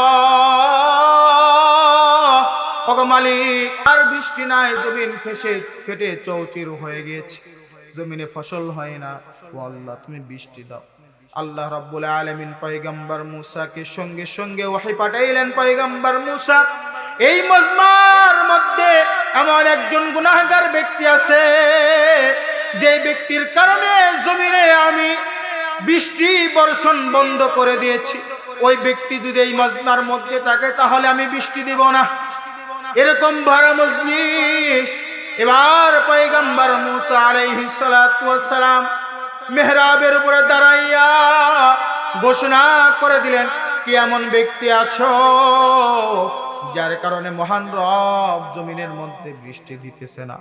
ওগো মালিক, আর বৃষ্টি নাই, জমিন ফেটে চৌচির হয়ে গিয়েছে, জমিনে ফসল হয় না, ও আল্লাহ তুমি বৃষ্টি দাও। আল্লাহ রাব্বুল আলামিন পয়গম্বর মূসাকে সঙ্গে সঙ্গে ওহী পাঠাইলেন। পয়গম্বর মূসা, এই মজমার মধ্যে এমন একজন গুনাহগার ব্যক্তি আছে, যে ব্যক্তির কারণে জমিনে আমি বৃষ্টি বর্ষণ বন্ধ করে দিয়েছি। ওই ব্যক্তি যদি এই মজমার মধ্যে থাকে তাহলে আমি বৃষ্টি দিব না। এরকম ভরা মজলিস। এবার পয়গম্বর মূসা আলাইহিস সালাতু ওয়াস সালাম মেহরাবের উপরে দাঁড়াইয়া ঘোষণা করে দিলেন, কি এমন ব্যক্তি আছো যার কারণে মহান রব জমিনের মধ্যে বৃষ্টি দিতেছে না?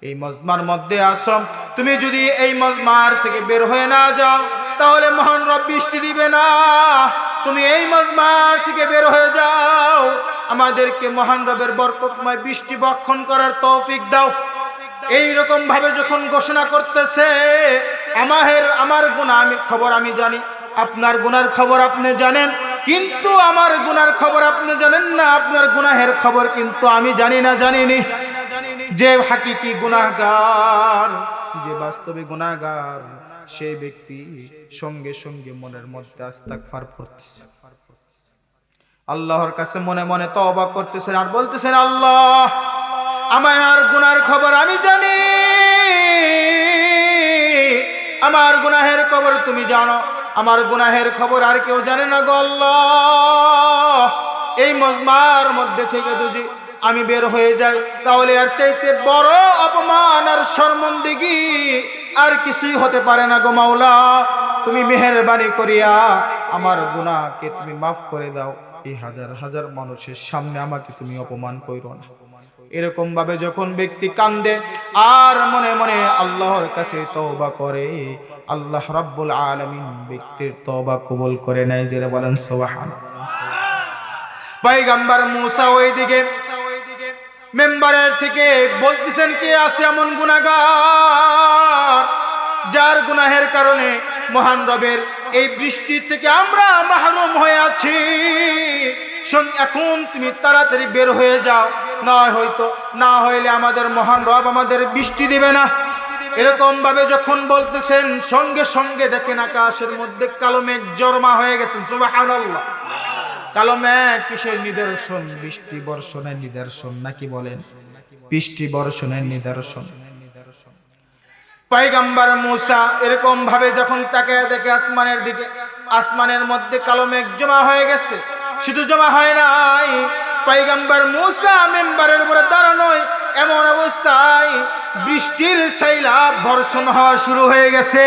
এই মজমার মধ্যে আসো, তুমি যদি এই মজমার থেকে বের হয়ে না যাও তাহলে মহান রব বৃষ্টি দিবে না। তুমি এই মজমার থেকে বের হয়ে যাও, আমাদেরকে মহান রবের বরকতময় বৃষ্টি বক্ষণ করার তৌফিক দাও। এই রকম ভাবে যখন ঘোষণা করতেছে, আমার গুনাহ খবর আমি জানি, আপনার গুনার খবর আপনি জানেন, কিন্তু আমার গুনার খবর আপনি জানেন না, আপনার গুনাহের খবর কিন্তু আমি জানি না, জানিনি। যে হাকিকি গুনাহগার, যে বাস্তবে গুনাহগার, সেই ব্যক্তি সঙ্গে সঙ্গে মনের মধ্যে ইস্তিগফার করতেছে, আল্লাহর কাছে মনে মনে তওবা করতেছেন, আর বলতেছেন আল্লাহ আমার গুনার খবর আমি জানি, আমার গুনাহের খবর তুমি জানো, আমার গুনাহের খবর আর কেউ জানে না গো আল্লাহ। এই মজমার মধ্যে থেকে যদি আমি বের হয়ে যাই তাহলে আর চাইতে বড় অপমান আর শর্মন্দিগি আর কিছুই হতে পারে না গো মাওলা। তুমি মেহেরবানি করিয়া আমার গুনাহকে তুমি মাফ করে দাও, এই হাজার হাজার মানুষের সামনে আমাকে তুমি অপমান কইরো না। এরকম ভাবে যখন ব্যক্তি কান্দে আর মনে মনে আল্লাহর কাছে তওবা করে, আল্লাহ রাব্বুল আলামিন ব্যক্তির তওবা কবুল করে নেয়। যারা বলেন সুবহানাল্লাহ। পয়গম্বর মুসা ওইদিকে মেম্বারের থেকে বলতেছেন, কে আছে এমন গুনাহগার যার গুনাহের কারণে মহান রবের এই বৃষ্টি থেকে আমরা মাহরুম হয়ে আছি। এখন তুমি তাড়াতাড়ি বের হয়ে যাও, না হইলে আমাদের মহান রব আমাদের বৃষ্টি দিবে না। এরকম ভাবে যখন বলতেছেন, সঙ্গে সঙ্গে দেখেন আকাশের মধ্যে কালো মেঘ জমা হয়ে গেছেন। সুবহানাল্লাহ। কালো মেঘ কিসের নিদর্শন? বৃষ্টি বর্ষণের নিদর্শন, নাকি বলেন? বৃষ্টি বর্ষণের নিদর্শন। পয়গম্বর মুসা এরকম ভাবে যখন তাকায় দেখে আসমানের দিকে, আসমানের মধ্যে কালো মেঘ জমা হয়ে গেছে। শুধু জমা হয় নাই, পয়গম্বর মুসা মেম্বারের উপরে দাঁড়ানো, এমন অবস্থায় বৃষ্টির সাইলাব বর্ষণ হওয়া শুরু হয়ে গেছে।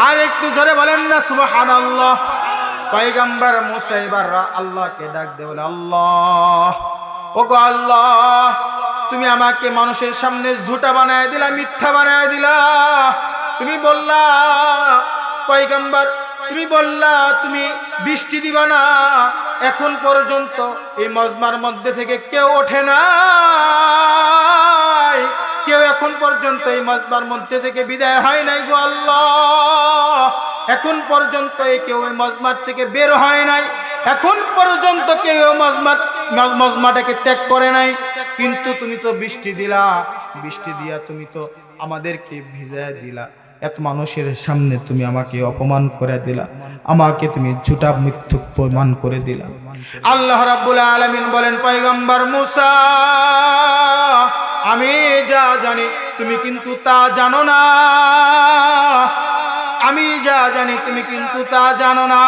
আর একটু জোরে বলেন না সুবহানাল্লাহ। পয়গম্বর মুসা এবার আল্লাহকে ডাক দিয়ে বলে, আল্লাহ, ওগো আল্লাহ, তুমি আমাকে মানুষের সামনে ঝুটা বানায় দিলা, মিথ্যা বানায় দিলা। তুমি বললা পয়গম্বর, তুমি বললা তুমি বৃষ্টি দিবা না। এখন পর্যন্ত এই মজমার মধ্যে থেকে কেউ ওঠে নাই, কেউ এখন পর্যন্ত এই মজমার মধ্যে থেকে বিদায় হয় নাই গো আল্লাহ। এখন পর্যন্ত কেউ এই মজমার থেকে বের হয় নাই, এখন পর্যন্ত কেউ মজমাটাকে ত্যাগ করে নাই। কিন্তু তুমি তো বৃষ্টি দিলা, বৃষ্টি দিয়া তুমি তো আমাদেরকে ভিজায় দিলা। এত মানুষের সামনে তুমি আমাকে অপমান করে দিলা, আমাকে তুমি ঝুটা মিথ্যুক প্রমাণ করে দিলা। আল্লাহ রাব্বুল আলামিন বলেন, পয়গম্বর মুসা, আমি যা জানি তুমি কিন্তু তা জানো না। আমি যা জানি তুমি কিন্তু তা জানো না।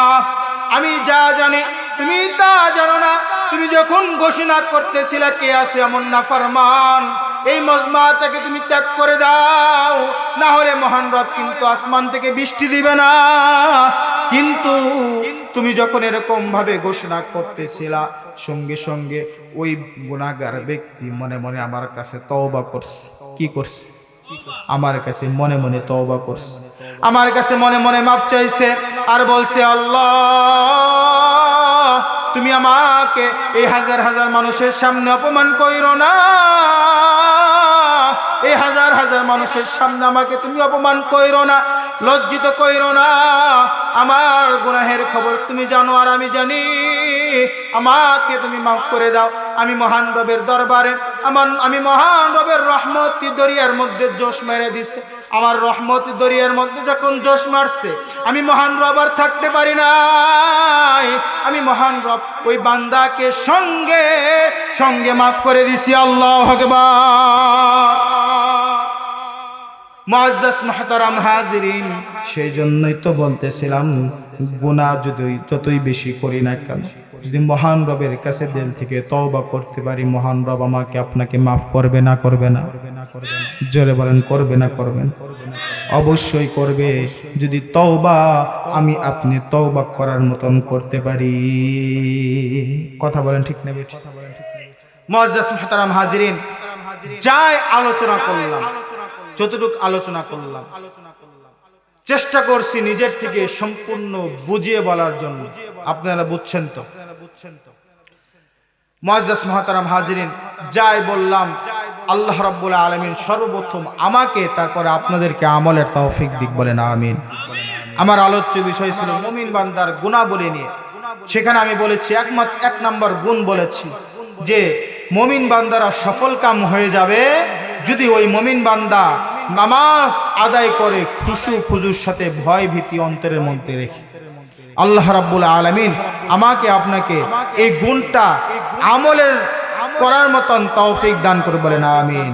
আমি যা জানি তুমি তা জানো না। তুমি যখন ঘোষণা করতেছিলে কে আছে এমন নাফরমান, এই মজমাটাকে তুমি ত্যাগ করে দাও, না হলে মহান রব কিন্তু আসমান থেকে বৃষ্টি দিবে না। কিন্তু তুমি যখন এরকম ভাবে ঘোষণা করতেছিলা, সঙ্গে সঙ্গে ওই গুনাহগার ব্যক্তি মনে মনে আমার কাছে তওবা করছে। কি করছে? আমার কাছে মনে মনে তওবা করছে, আমার কাছে মনে মনে মাপ চাইছে, আর বলছে, আল্লাহ, তুমি আমাকে এই হাজার হাজার মানুষের সামনে অপমান কইরো না। এই হাজার হাজার মানুষের সামনে আমাকে তুমি অপমান কইরো না, লজ্জিত কইরো না। আমার গুনাহের খবর তুমি জানো আর আমি জানি, আমাকে তুমি মাফ করে দাও। আমি মহান রবের দরবারে আমি মহান রবের রহমতি দরিয়ার মধ্যে জোশ মেরে দিছে। আমার রহমতি দরিয়ার মধ্যে যখন জোশ মারছে, আমি মহান রব আর থাকতে পারি নাই। আমি মহান রব ওই বান্দাকে সঙ্গে সঙ্গে মাফ করে দিছি। আল্লাহু আকবার। মুআজ্জাজ মুহতারাম হাজিরিন, সেই জন্যই তো বলতেছিলাম, গুনাহ যতই বেশি করি না কেন, যদি মহান রবের কাছে দিল থেকে তওবা করতে পারি, মহান রব আমাকে আপনাকে মাফ করবে না? করবে না? জোরে বলেন, করবে না? করবেন? অবশ্যই করবে, যদি তওবা আমি আপনি তওবা করার মতন করতে পারি। কথা বলেন ঠিক না বেঠিক? মুআজ্জাজ মুহতারাম হাজিরিন, যাই আলোচনা করলাম, যতটুকু আলোচনা করলাম, চেষ্টা করছি নিজের থেকে সম্পূর্ণ বুঝিয়ে বলার জন্য। আপনারা বুঝছেন তো? মুআজ্জাজ মুহতারাম হাজিরিন, যাই বললাম, আল্লাহ রাব্বুল আলামিন সর্বপ্রথম আমাকে, তারপরে আপনাদেরকে আমলের তৌফিক দিক, বলেন আমিন। আমার আলোচ্য বিষয় ছিল মুমিন বান্দার গুণাবলী নিয়ে। সেখানে আমি বলেছি এক নম্বর গুণ বলেছি যে মুমিন বান্দারা সফল কাম হয়ে যাবে যদি ওই মুমিন বান্দা নামাজ আদায় করে খুশু খুজুর সাথে, ভয় ভীতি অন্তরের মধ্যে রেখে। আল্লাহ রাব্বুল আলামিন আমাকে আপনাকে এই গুণটা আমলের করার মতন তৌফিক দান করে, বলেন আমিন।